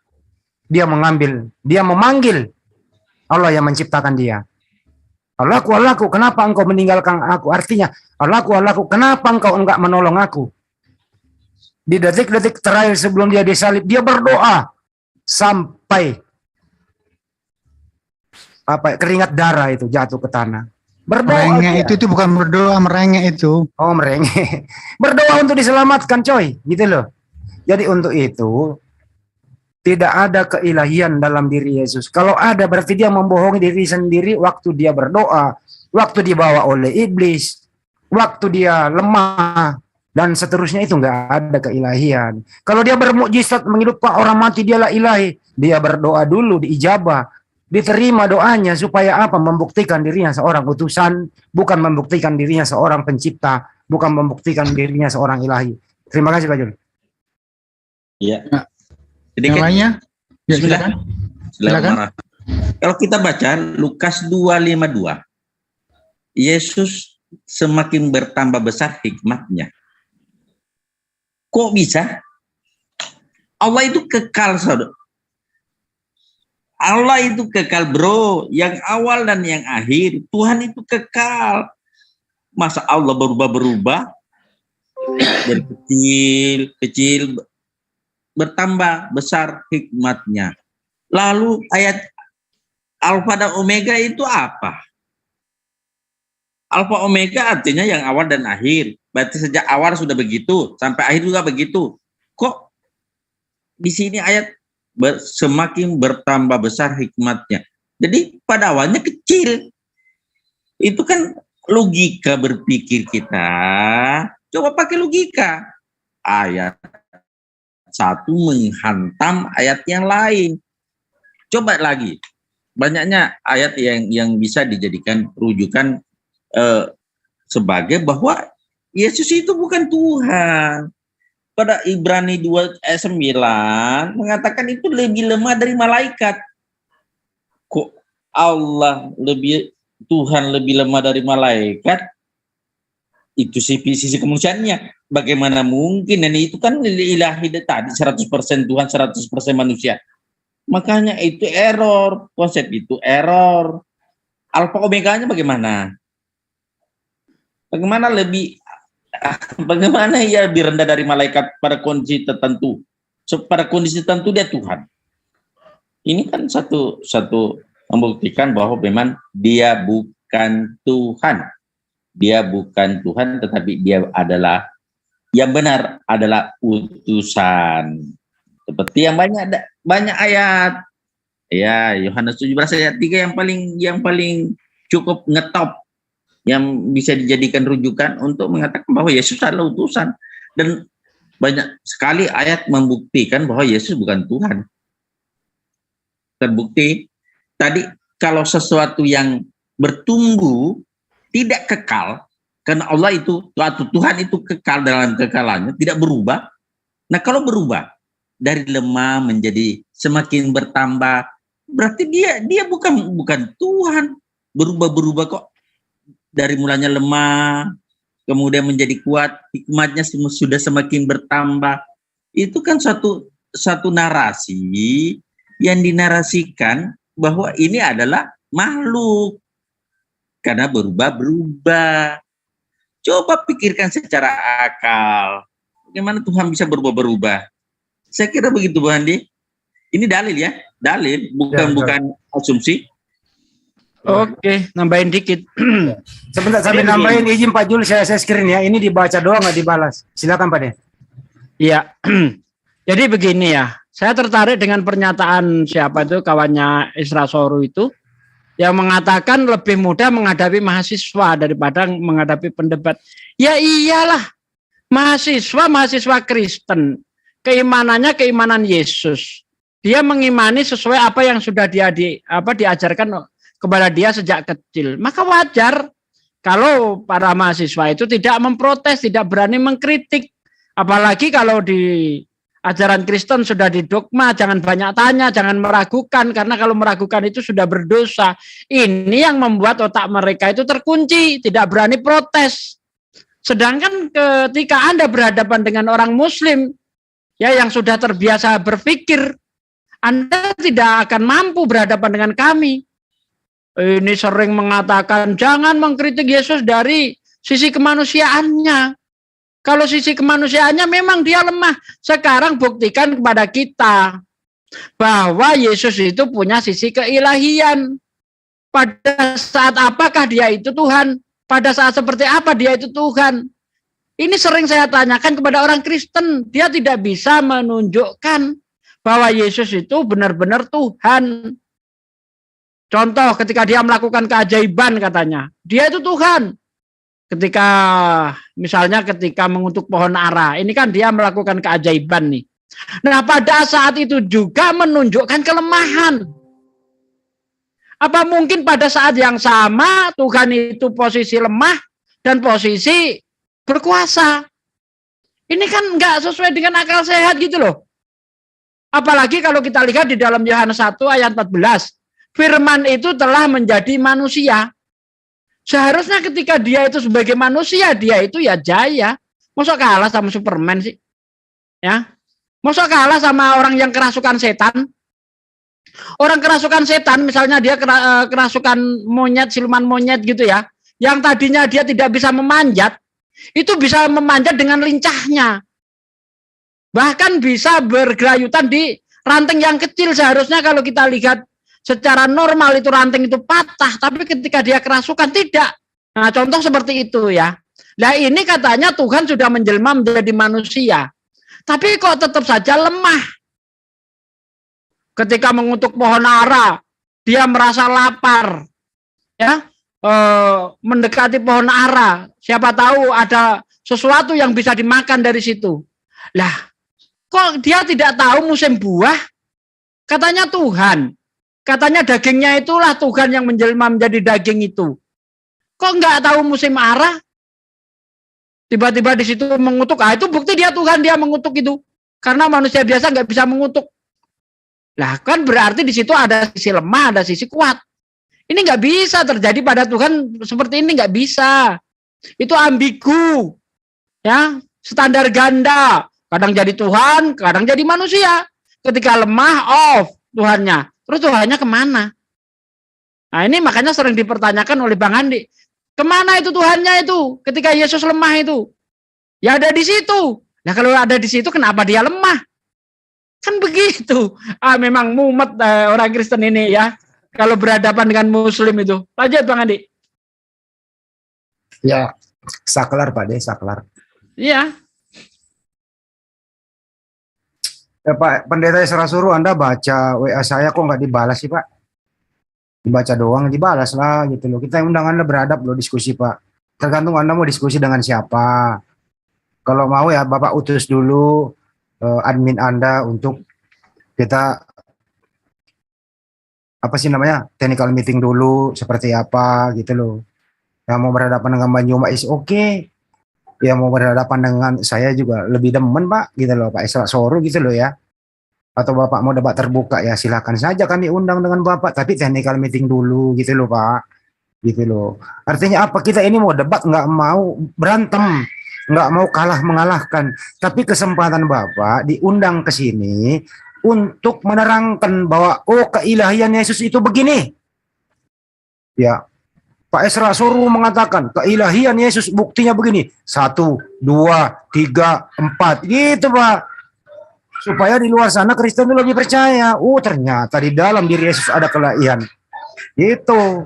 C: dia memanggil Allah yang menciptakan dia. Allahku, Allahku, kenapa engkau meninggalkan aku? Artinya, Allahku, Allahku, kenapa engkau enggak menolong aku? Di detik-detik terakhir sebelum dia disalib, dia berdoa sampai keringat darah itu jatuh ke tanah. Berdoa.
A: Merengek itu bukan berdoa, merengek itu.
C: Oh, merengek. Berdoa untuk diselamatkan, coy, gitu loh. Jadi untuk itu tidak ada keilahian dalam diri Yesus. Kalau ada berarti dia membohongi diri sendiri waktu dia berdoa, waktu dibawa oleh iblis, waktu dia lemah, dan seterusnya itu nggak ada keilahian. Kalau dia bermukjizat menghidupkan orang mati, dialah ilahi. Dia berdoa dulu, diijabah, diterima doanya supaya apa? Membuktikan dirinya seorang utusan, bukan membuktikan dirinya seorang pencipta, bukan membuktikan dirinya seorang ilahi. Terima kasih Pak Jul.
F: Iya.
A: Yang lainnya? Ya,
F: silakan. Kalau kita baca Lukas 2:52, Yesus semakin bertambah besar hikmatnya. Kok bisa? Allah itu kekal, saudara. Allah itu kekal, bro. Yang awal dan yang akhir. Tuhan itu kekal. Masa Allah berubah-berubah? Dari kecil bertambah besar hikmatnya. Lalu ayat Alfa dan Omega itu apa? Alfa Omega artinya yang awal dan akhir. Berarti sejak awal sudah begitu, sampai akhir juga begitu. Kok di sini ayat semakin bertambah besar hikmatnya? Jadi pada awalnya kecil. Itu kan logika berpikir kita. Coba pakai logika. Ayat satu menghantam ayat yang lain. Coba lagi. Banyaknya ayat yang bisa dijadikan rujukan sebagai bahwa Yesus itu bukan Tuhan. Pada Ibrani 2:9 mengatakan itu lebih lemah dari malaikat. Kok Tuhan lebih lemah dari malaikat? Itu sisi kemanusiaannya. Bagaimana mungkin? Dan itu kan ilahi tadi 100% Tuhan, 100% manusia. Makanya itu error. Konsep itu error. Alfa Omega-nya bagaimana? Bagaimana ia lebih rendah dari malaikat pada kondisi tertentu? Pada kondisi tertentu dia Tuhan. Ini kan satu membuktikan bahwa memang dia bukan Tuhan. Dia bukan Tuhan, tetapi dia adalah yang benar adalah utusan. Seperti yang banyak ayat Ya, Yohanes 17 ayat 3 yang paling cukup ngetop, yang bisa dijadikan rujukan untuk mengatakan bahwa Yesus adalah utusan. Dan banyak sekali ayat membuktikan bahwa Yesus bukan Tuhan. Terbukti tadi, kalau sesuatu yang bertumbuh tidak kekal, karena Allah itu, atau Tuhan itu kekal dalam kekalannya, tidak berubah. Nah, kalau berubah dari lemah menjadi semakin bertambah, berarti dia bukan Tuhan. Berubah kok, dari mulanya lemah kemudian menjadi kuat, hikmatnya sudah semakin bertambah. Itu kan satu narasi yang dinarasikan bahwa ini adalah makhluk karena berubah-berubah. Coba pikirkan secara akal, bagaimana Tuhan bisa berubah-berubah? Saya kira begitu, Bu Andi. Ini dalil ya, dalil, bukan asumsi.
B: Oke, nambahin dikit.
C: Sebentar, sambil nambahin, izin Pak Jul, saya screen ya. Ini dibaca doang, nggak dibalas. Silakan Pak De.
B: Iya. Jadi begini ya, saya tertarik dengan pernyataan siapa itu, kawannya Isra Soru itu, yang mengatakan lebih mudah menghadapi mahasiswa daripada menghadapi pendebat. Ya iyalah, mahasiswa Kristen, keimanannya keimanan Yesus. Dia mengimani sesuai apa yang sudah dia diajarkan kepada dia sejak kecil. Maka wajar kalau para mahasiswa itu tidak memprotes, tidak berani mengkritik. Apalagi kalau di ajaran Kristen sudah didogma, jangan banyak tanya, jangan meragukan, karena kalau meragukan itu sudah berdosa. Ini yang membuat otak mereka itu terkunci, tidak berani protes. Sedangkan ketika Anda berhadapan dengan orang Muslim, ya yang sudah terbiasa berpikir, Anda tidak akan mampu berhadapan dengan kami. Ini sering mengatakan jangan mengkritik Yesus dari sisi kemanusiaannya. Kalau sisi kemanusiaannya memang dia lemah. Sekarang buktikan kepada kita bahwa Yesus itu punya sisi keilahian. Pada saat apakah dia itu Tuhan? Pada saat seperti apa dia itu Tuhan? Ini sering saya tanyakan kepada orang Kristen. Dia tidak bisa menunjukkan bahwa Yesus itu benar-benar Tuhan. Contoh ketika dia melakukan keajaiban katanya, dia itu Tuhan. Misalnya ketika mengutuk pohon ara, ini kan dia melakukan keajaiban nih. Nah pada saat itu juga menunjukkan kelemahan. Apa mungkin pada saat yang sama Tuhan itu posisi lemah dan posisi berkuasa? Ini kan nggak sesuai dengan akal sehat gitu loh. Apalagi kalau kita lihat di dalam Yohanes 1 ayat 14. Firman itu telah menjadi manusia. Seharusnya ketika dia itu sebagai manusia, dia itu ya jaya. Masa kalah sama Superman sih? Ya. Masa kalah sama orang yang kerasukan setan? Orang kerasukan setan, misalnya dia kerasukan monyet, siluman monyet gitu ya. Yang tadinya dia tidak bisa memanjat, itu bisa memanjat dengan lincahnya. Bahkan bisa bergelayutan di ranting yang kecil. Seharusnya kalau kita lihat secara normal itu ranting itu patah, tapi ketika dia kerasukan tidak. Nah, contoh seperti itu ya. Nah, ini katanya Tuhan sudah menjelma menjadi manusia. Tapi kok tetap saja lemah. Ketika mengutuk pohon ara, dia merasa lapar. Ya, mendekati pohon ara, siapa tahu ada sesuatu yang bisa dimakan dari situ. Lah, kok dia tidak tahu musim buah? Katanya Tuhan. Katanya dagingnya itulah Tuhan yang menjelma menjadi daging itu. Kok nggak tahu musim ara? Tiba-tiba di situ mengutuk. Itu bukti dia Tuhan, dia mengutuk itu. Karena manusia biasa nggak bisa mengutuk. Lah kan berarti di situ ada sisi lemah, ada sisi kuat. Ini nggak bisa terjadi pada Tuhan seperti ini, nggak bisa. Itu ambigu. Ya, standar ganda. Kadang jadi Tuhan, kadang jadi manusia. Ketika lemah, off Tuhannya. Terus Tuhannya kemana? Nah ini makanya sering dipertanyakan oleh Bang Andi. Kemana itu Tuhannya itu? Ketika Yesus lemah itu. Ya ada di situ. Nah kalau ada di situ kenapa dia lemah? Kan begitu. Memang mumet orang Kristen ini ya. Kalau berhadapan dengan Muslim itu. Lanjut Bang Andi.
C: Ya, saklar Pak De, saklar.
B: Iya.
C: Ya, Pak Pendeta Isra suruh Anda baca WA saya kok nggak dibalas sih Pak? Dibaca doang dibalas lah gitu loh. Kita undang Anda beradab loh diskusi Pak. Tergantung Anda mau diskusi dengan siapa. Kalau mau ya Bapak utus dulu admin Anda untuk kita apa sih namanya technical meeting dulu seperti apa gitu loh. Yang mau berhadapan dengan Banyuma is oke. Yang mau berhadapan dengan saya juga lebih demen Pak gitu loh Pak Isra Soru gitu loh ya. Atau Bapak mau debat terbuka ya silakan saja kami undang dengan Bapak tapi technical meeting dulu gitu loh Pak. Gitu loh. Artinya apa? Kita ini mau debat nggak mau berantem, nggak mau kalah mengalahkan. Tapi kesempatan Bapak diundang ke sini untuk menerangkan bahwa oh keilahian Yesus itu begini. Ya, Pak Isra Soru mengatakan keilahian Yesus buktinya begini. 1, 2, 3, 4 gitu Pak. Supaya di luar sana Kristen itu lebih percaya. Oh ternyata di dalam diri Yesus ada keilahian. Itu.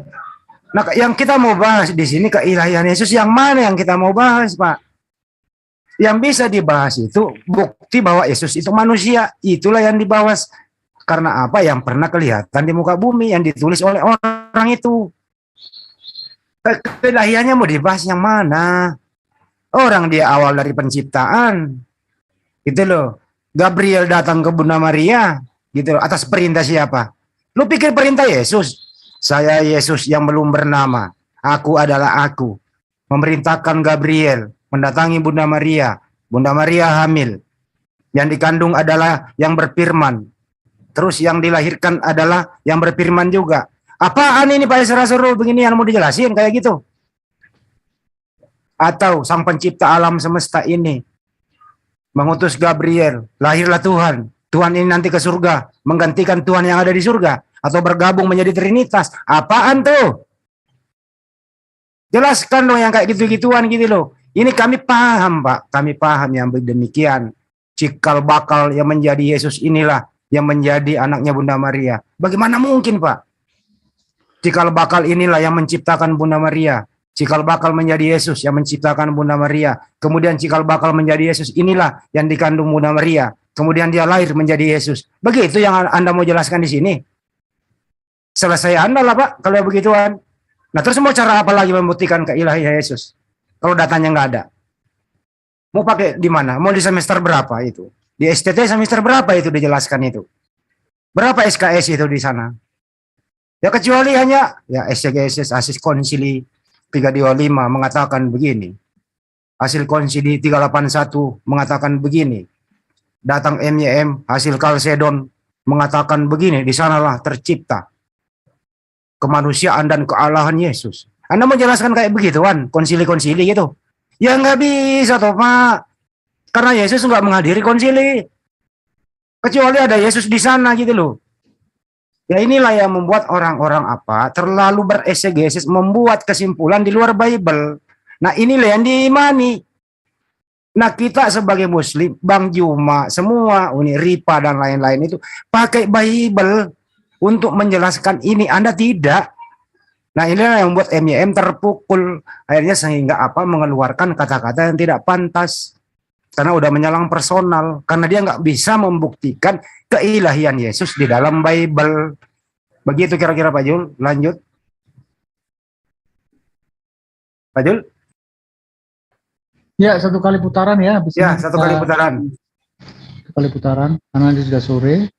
C: Nah yang kita mau bahas di sini keilahian Yesus yang mana yang kita mau bahas Pak? Yang bisa dibahas itu bukti bahwa Yesus itu manusia. Itulah yang dibahas. Karena apa? Yang pernah kelihatan di muka bumi yang ditulis oleh orang itu. Keilahiannya mau dibahas yang mana? Orang dia awal dari penciptaan. Gitu loh. Gabriel datang ke Bunda Maria. Gitu loh. Atas perintah siapa? Lu pikir perintah Yesus? Saya Yesus yang belum bernama. Aku adalah aku. Memerintahkan Gabriel mendatangi Bunda Maria. Bunda Maria hamil. Yang dikandung adalah yang berfirman. Terus yang dilahirkan adalah yang berfirman juga. Apaan ini Pak Isra Suruh begini yang mau dijelasin kayak gitu? Atau sang pencipta alam semesta ini mengutus Gabriel, lahirlah Tuhan. Tuhan ini nanti ke surga, menggantikan Tuhan yang ada di surga. Atau bergabung menjadi Trinitas. Apaan tuh? Jelaskan dong yang kayak gitu-gituan gitu loh. Ini kami paham Pak, kami paham yang demikian. Cikal bakal yang menjadi Yesus inilah yang menjadi anaknya Bunda Maria. Bagaimana mungkin Pak? Cikal bakal inilah yang menciptakan Bunda Maria. Cikal bakal menjadi Yesus yang menciptakan Bunda Maria. Kemudian cikal bakal menjadi Yesus inilah yang dikandung Bunda Maria. Kemudian dia lahir menjadi Yesus. Begitu yang Anda mau jelaskan di sini. Selesai Anda lah Pak kalau begituan. Nah terus mau cara apa lagi membuktikan keilahian Yesus? Kalau datanya nggak ada. Mau pakai di mana? Mau di semester berapa itu? Di STT semester berapa itu dijelaskan itu? Berapa SKS itu di sana? Ya kecuali hanya ya SCGS hasil konsili 325 mengatakan begini. Hasil konsili 381 mengatakan begini. Datang MYM hasil Kalsedon mengatakan begini. Di sanalah tercipta kemanusiaan dan kealahan Yesus. Anda menjelaskan kayak begituan, konsili-konsili gitu. Ya nggak bisa toh Pak. Karena Yesus nggak menghadiri konsili. Kecuali ada Yesus di sana gitu loh. Ya inilah yang membuat orang-orang apa terlalu beresegesis, membuat kesimpulan di luar Bible. Nah inilah yang diimani. Nah kita sebagai Muslim, Bang Juma, semua Uni Ripa dan lain-lain itu pakai Bible untuk menjelaskan ini. Anda tidak. Nah inilah yang membuat MYM terpukul. Akhirnya sehingga apa mengeluarkan kata-kata yang tidak pantas. Karena udah menyalang personal. Karena dia nggak bisa membuktikan keilahian Yesus di dalam Bible. Begitu kira-kira Pak Jul. Lanjut. Pak Jul.
A: Ya, 1 kali putaran ya. Habis
C: Ya,
A: ini
C: 1 kali putaran.
A: 1 kali putaran. Karena ini sudah sore.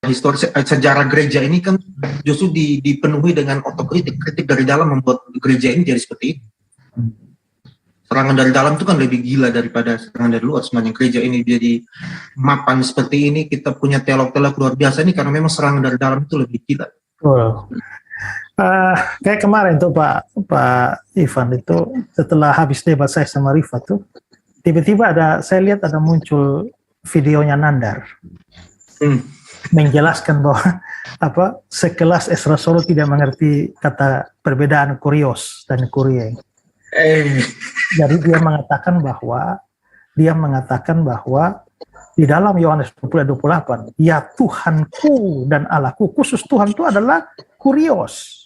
E: Histori sejarah gereja ini kan justru dipenuhi dengan otokritik, kritik dari dalam membuat gereja ini jadi seperti ini. Serangan dari dalam itu kan lebih gila daripada serangan dari luar. Sebenarnya gereja ini jadi mapan seperti ini, kita punya teolog-teolog luar biasa ini karena memang serangan dari dalam itu lebih gila.
D: Kayak kemarin tuh Pak Ivan itu setelah habis debat saya sama Rifat tuh tiba-tiba saya lihat ada muncul videonya Nandar menjelaskan bahwa sekelas Isra Soru tidak mengerti kata perbedaan kurios dan kurie. Jadi dia mengatakan bahwa di dalam Yohanes 20:28 ya Tuhanku dan Allahku, khusus Tuhan itu adalah kurios.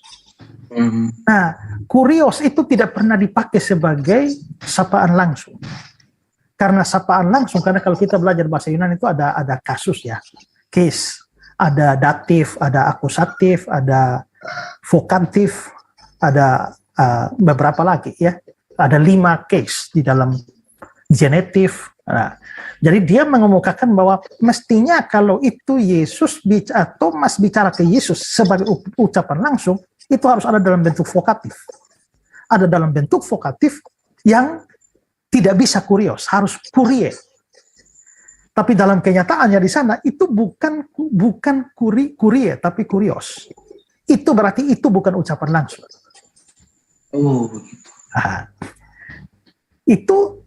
D: Nah, kurios itu tidak pernah dipakai sebagai sapaan langsung. Karena sapaan langsung, karena kalau kita belajar bahasa Yunani itu ada kasus ya, case, ada datif, ada akusatif, ada vokatif, ada beberapa lagi ya, ada 5 case di dalam genetif. Nah, jadi dia mengemukakan bahwa mestinya kalau itu Thomas bicara ke Yesus sebagai ucapan langsung, itu harus ada dalam bentuk vokatif. Ada dalam bentuk vokatif yang tidak bisa kurios, harus kurie. Tapi dalam kenyataannya di sana itu bukan kurie, tapi kurios. Itu berarti itu bukan ucapan langsung.
E: Oh.
D: Nah, itu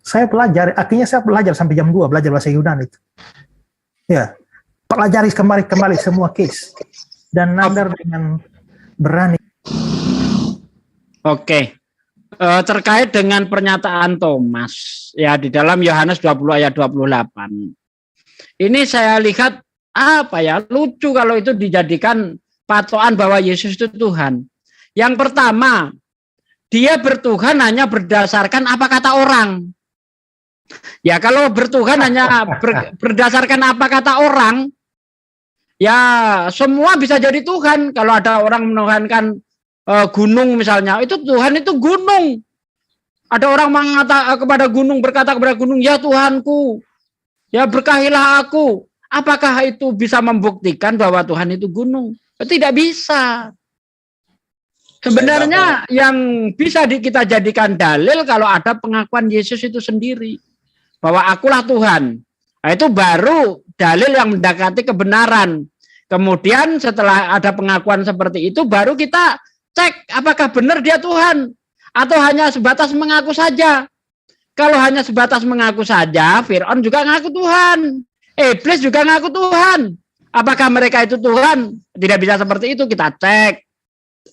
D: saya pelajari, akhirnya saya belajar sampai jam 2 belajar bahasa Yunani itu. Ya, pelajari kembali semua case dan nadar dengan berani.
B: Oke. Terkait dengan pernyataan Thomas ya di dalam Yohanes 20 ayat 28. Ini saya lihat lucu kalau itu dijadikan patokan bahwa Yesus itu Tuhan. Yang pertama, dia bertuhan hanya berdasarkan apa kata orang. Ya kalau bertuhan hanya berdasarkan apa kata orang, ya semua bisa jadi Tuhan. Kalau ada orang menuhankan gunung misalnya, itu Tuhan itu gunung. Ada orang mengatakan kepada gunung, berkata kepada gunung, ya Tuhanku, ya berkahilah aku. Apakah itu bisa membuktikan bahwa Tuhan itu gunung? Tidak bisa. Sebenarnya yang bisa kita jadikan dalil kalau ada pengakuan Yesus itu sendiri, bahwa akulah Tuhan. Nah, itu baru dalil yang mendekati kebenaran. Kemudian setelah ada pengakuan seperti itu, baru kita cek apakah benar dia Tuhan atau hanya sebatas mengaku saja. Kalau hanya sebatas mengaku saja, Fir'aun juga ngaku Tuhan, Iblis juga ngaku Tuhan. Apakah mereka itu Tuhan? Tidak bisa seperti itu. Kita cek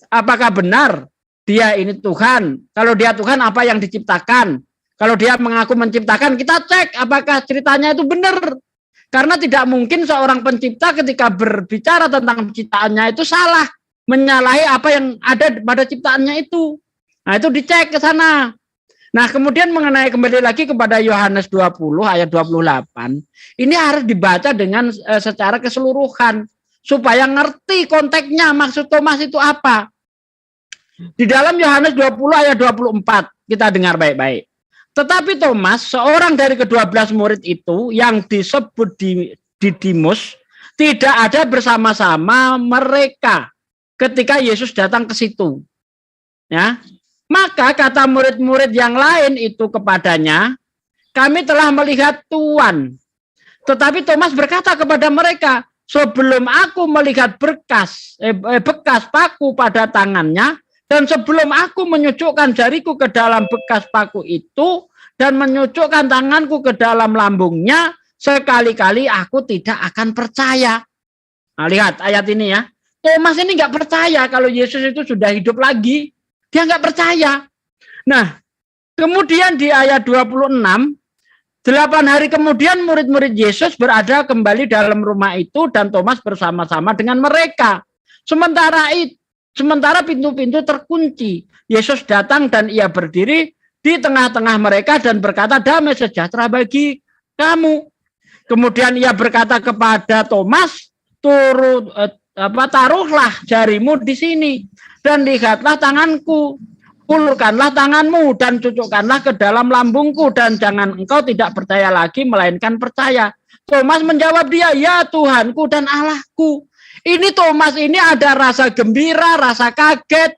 B: apakah benar dia ini Tuhan. Kalau dia Tuhan, apa yang diciptakan? Kalau dia mengaku menciptakan, kita cek apakah ceritanya itu benar. Karena tidak mungkin seorang pencipta ketika berbicara tentang ciptaannya itu salah, menyalahi apa yang ada pada ciptaannya itu. Nah, itu dicek ke sana. Nah, kemudian mengenai kembali lagi kepada Yohanes 20 ayat 28, ini harus dibaca dengan secara keseluruhan supaya ngerti konteksnya, maksud Thomas itu apa. Di dalam Yohanes 20 ayat 24, kita dengar baik-baik. Tetapi Thomas, seorang dari ke-12 murid itu yang disebut Didimus, tidak ada bersama-sama mereka ketika Yesus datang ke situ. Ya. Maka kata murid-murid yang lain itu kepadanya, kami telah melihat Tuhan. Tetapi Thomas berkata kepada mereka, sebelum aku melihat bekas paku pada tangannya, dan sebelum aku menyucukkan jariku ke dalam bekas paku itu, dan menyucukkan tanganku ke dalam lambungnya, sekali-kali aku tidak akan percaya. Nah, lihat ayat ini ya. Thomas ini nggak percaya kalau Yesus itu sudah hidup lagi. Dia nggak percaya. Nah, kemudian di ayat 26, 8 hari kemudian murid-murid Yesus berada kembali dalam rumah itu dan Thomas bersama-sama dengan mereka. Sementara pintu-pintu terkunci. Yesus datang dan ia berdiri di tengah-tengah mereka dan berkata, damai sejahtera bagi kamu. Kemudian ia berkata kepada Thomas, taruhlah jarimu di sini dan lihatlah tanganku, ulurkanlah tanganmu dan cucukkanlah ke dalam lambungku dan jangan engkau tidak percaya lagi melainkan percaya. Thomas menjawab dia, ya Tuhanku dan Allahku. Ini Thomas ini ada rasa gembira, rasa kaget,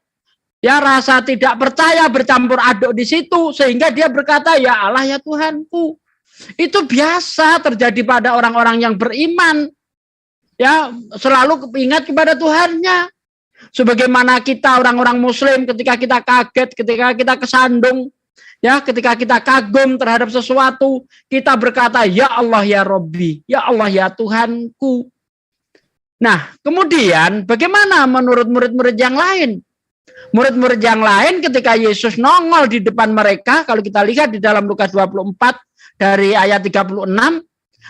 B: ya rasa tidak percaya bercampur aduk di situ sehingga dia berkata, ya Allah ya Tuhanku. Itu biasa terjadi pada orang-orang yang beriman. Ya, selalu ingat kepada Tuhannya. Sebagaimana kita orang-orang muslim ketika kita kaget, ketika kita kesandung, ya, ketika kita kagum terhadap sesuatu, kita berkata, ya Allah ya Robbi, ya Allah ya Tuhanku. Nah, kemudian bagaimana menurut murid-murid yang lain? Murid-murid yang lain ketika Yesus nongol di depan mereka, kalau kita lihat di dalam Lukas 24 dari ayat 36,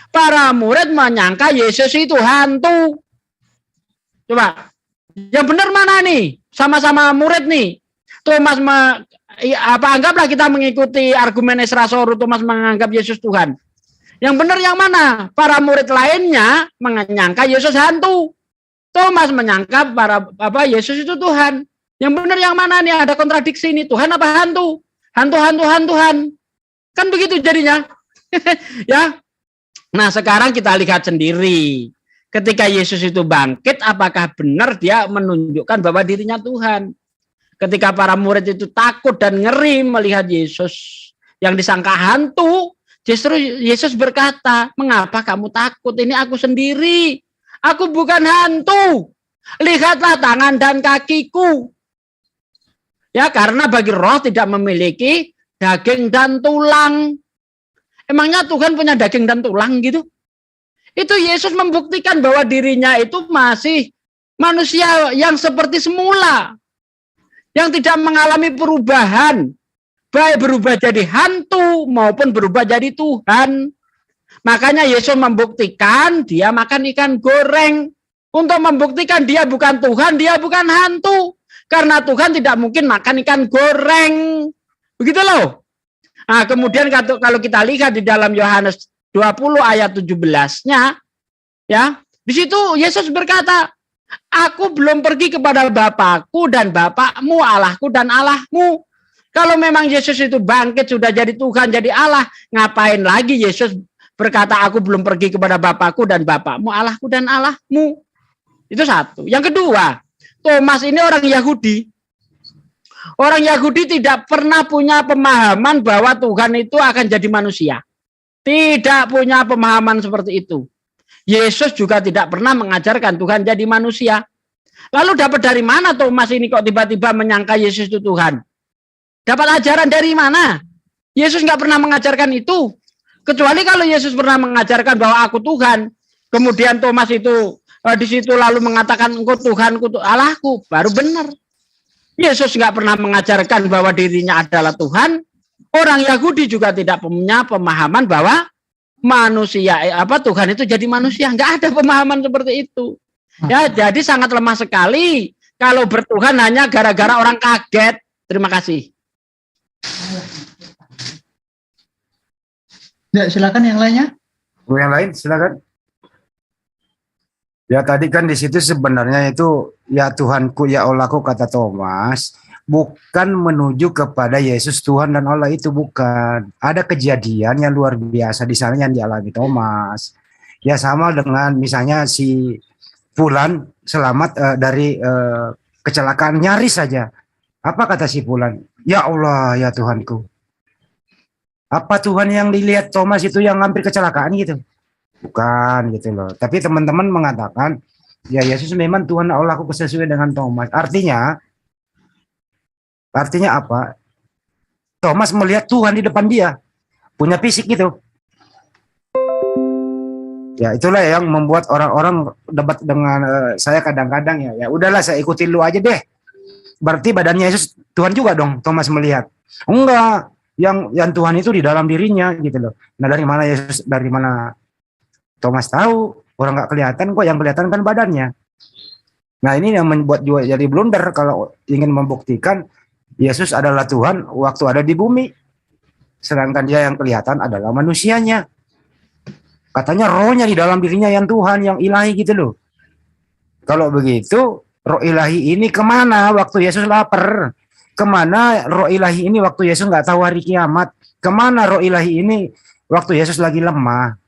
B: para murid menyangka Yesus itu hantu. Coba, yang benar mana nih? Sama-sama murid nih. Thomas anggaplah kita mengikuti argumen Esra Soru, Thomas menganggap Yesus Tuhan. Yang benar yang mana? Para murid lainnya menyangka Yesus hantu. Thomas menyangka Yesus itu Tuhan. Yang benar yang mana nih? Ada kontradiksi ini. Tuhan apa hantu? Hantu. Kan begitu jadinya. Ya. Nah, sekarang kita lihat sendiri. Ketika Yesus itu bangkit, apakah benar dia menunjukkan bahwa dirinya Tuhan? Ketika para murid itu takut dan ngeri melihat Yesus yang disangka hantu, justru Yesus berkata, "Mengapa kamu takut? Ini aku sendiri. Aku bukan hantu. Lihatlah tangan dan kakiku." Ya, karena bagi roh tidak memiliki daging dan tulang. Emangnya Tuhan punya daging dan tulang gitu? Itu Yesus membuktikan bahwa dirinya itu masih manusia yang seperti semula. Yang tidak mengalami perubahan. Baik berubah jadi hantu maupun berubah jadi Tuhan. Makanya Yesus membuktikan dia makan ikan goreng. Untuk membuktikan dia bukan Tuhan, dia bukan hantu. Karena Tuhan tidak mungkin makan ikan goreng. Begitu loh. Nah, kemudian kalau kita lihat di dalam Yohanes 20 ayat 17-nya, ya, di situ Yesus berkata, "Aku belum pergi kepada Bapakku dan Bapakmu, Allahku dan Allahmu." Kalau memang Yesus itu bangkit sudah jadi Tuhan, jadi Allah, ngapain lagi Yesus berkata, "Aku belum pergi kepada Bapakku dan Bapakmu, Allahku dan Allahmu"? Itu satu. Yang kedua, Thomas ini orang Yahudi. Orang Yahudi tidak pernah punya pemahaman bahwa Tuhan itu akan jadi manusia. Tidak punya pemahaman seperti itu. Yesus juga tidak pernah mengajarkan Tuhan jadi manusia. Lalu dapat dari mana Thomas ini kok tiba-tiba menyangka Yesus itu Tuhan? Dapat ajaran dari mana? Yesus nggak pernah mengajarkan itu. Kecuali kalau Yesus pernah mengajarkan bahwa aku Tuhan. Kemudian Thomas itu di situ lalu mengatakan engkau Tuhanku, Allahku, baru benar. Yesus nggak pernah mengajarkan bahwa dirinya adalah Tuhan. Orang Yahudi juga tidak punya pemahaman bahwa manusia Tuhan itu jadi manusia. Nggak ada pemahaman seperti itu. Ya, jadi sangat lemah sekali kalau bertuhan hanya gara-gara orang kaget. Terima kasih.
A: Ya, silakan yang lainnya.
C: Yang lain silakan. Ya tadi kan di situ sebenarnya itu ya Tuhanku ya Allahku kata Thomas bukan menuju kepada Yesus Tuhan dan Allah, itu bukan. Ada kejadian yang luar biasa di sana yang dialami Thomas. Ya sama dengan misalnya si Fulan selamat dari kecelakaan nyaris saja. Apa kata si Fulan? Ya Allah ya Tuhanku. Apa Tuhan yang dilihat Thomas itu yang hampir kecelakaan gitu? Bukan gitu loh. Tapi teman-teman mengatakan, ya Yesus memang Tuhan Allahku sesuai dengan Thomas. Artinya apa? Thomas melihat Tuhan di depan dia. Punya fisik gitu. Ya itulah yang membuat orang-orang debat dengan saya kadang-kadang ya udahlah saya ikutin lu aja deh. Berarti badannya Yesus Tuhan juga dong Thomas melihat. Enggak, yang Tuhan itu di dalam dirinya gitu loh. Nah dari mana Thomas tahu, orang nggak kelihatan kok, yang kelihatan kan badannya. Nah ini yang membuat juga jadi blunder kalau ingin membuktikan Yesus adalah Tuhan waktu ada di bumi. Sedangkan dia yang kelihatan adalah manusianya. Katanya rohnya di dalam dirinya yang Tuhan, yang ilahi gitu loh. Kalau begitu, roh ilahi ini kemana waktu Yesus lapar? Kemana roh ilahi ini waktu Yesus nggak tahu hari kiamat? Kemana roh ilahi ini waktu Yesus lagi lemah?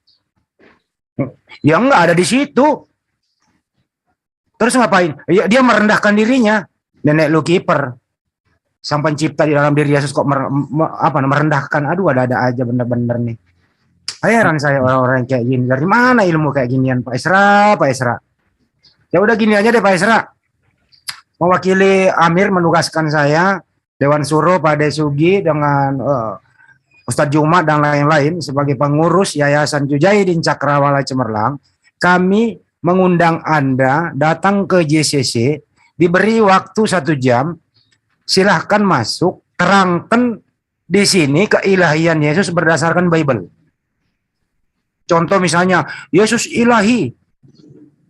C: Ya enggak ada di situ. Terus ngapain? Ya, dia merendahkan dirinya. Nenek lu kiper. Sang pencipta di dalam diri Yesus kok merendahkan. Aduh ada aja bener-bener nih. Heran saya orang-orang kayak gini. Dari mana ilmu kayak ginian Pak Esra? Ya udah gini aja deh Pak Esra. Mewakili Amir menugaskan saya, Dewan Suro, Pak Desugi dengan Ustadz Juma dan lain-lain sebagai pengurus Yayasan Jujaidin Cakrawala Cemerlang, kami mengundang Anda datang ke JCC, diberi waktu 1 jam, silahkan masuk, terangkan di sini keilahian Yesus berdasarkan Bible. Contoh misalnya, Yesus ilahi,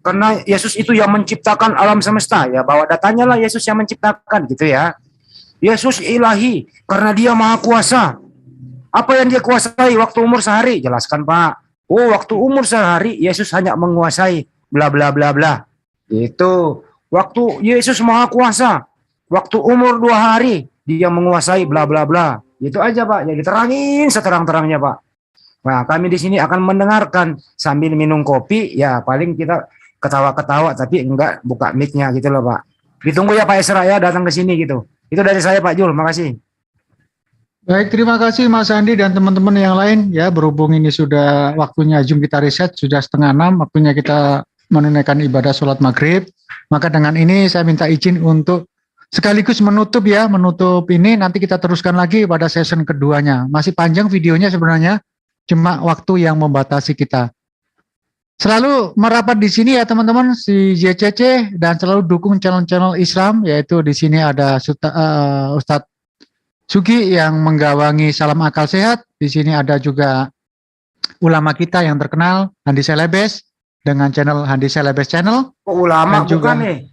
C: karena Yesus itu yang menciptakan alam semesta, ya bawa datanya lah Yesus yang menciptakan gitu ya. Yesus ilahi karena dia maha kuasa. Apa yang dia kuasai waktu umur sehari? Jelaskan Pak. Oh, waktu umur sehari Yesus hanya menguasai bla bla bla bla. Itu waktu Yesus maha kuasa. Waktu umur 2 hari dia menguasai bla bla bla. Itu aja Pak. Jadi terangin seterang-terangnya Pak. Nah, kami di sini akan mendengarkan sambil minum kopi. Ya paling kita ketawa-ketawa tapi enggak buka mic-nya gitu loh Pak. Ditunggu ya Pak Esra ya datang ke sini gitu. Itu dari saya Pak Jul. Makasih.
A: Baik, terima kasih Mas Andi dan teman-teman yang lain ya. Berhubung ini sudah waktunya Zoom kita riset, sudah 5:30, waktunya kita menunaikan ibadah sholat maghrib. Maka dengan ini saya minta izin untuk sekaligus menutup ini. Nanti kita teruskan lagi pada session keduanya. Masih panjang videonya sebenarnya, cuma waktu yang membatasi kita. Selalu merapat di sini ya teman-teman, si JCC, dan selalu dukung channel-channel Islam, yaitu di sini ada Ustadz Sugi yang menggawangi salam akal sehat. Di sini ada juga ulama kita yang terkenal, Handi Selebes, dengan channel Handi Selebes Channel.
C: Ulama juga nih.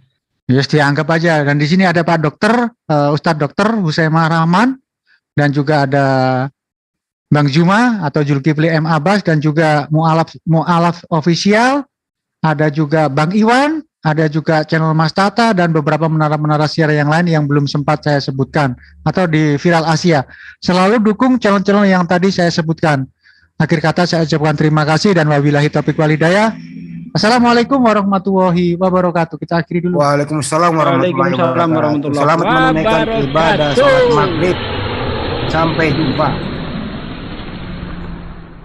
A: Yes, dianggap aja. Dan di sini ada Pak Dokter, Ustadz Dokter Husaimah Rahman, dan juga ada Bang Juma atau Zulkifli M. Abbas, dan juga Mu'alaf Official, ada juga Bang Iwan, ada juga channel Mas Tata, dan beberapa menara-menara siar yang lain yang belum sempat saya sebutkan, atau di Viral Asia. Selalu dukung channel-channel yang tadi saya sebutkan. Akhir kata saya ucapkan terima kasih dan wabillahi taufiq wal hidayah. Assalamualaikum warahmatullahi wabarakatuh. Kita akhiri dulu.
C: Waalaikumsalam warahmatullahi wabarakatuh. Selamat menunaikan ibadah sholat maghrib. Sampai jumpa.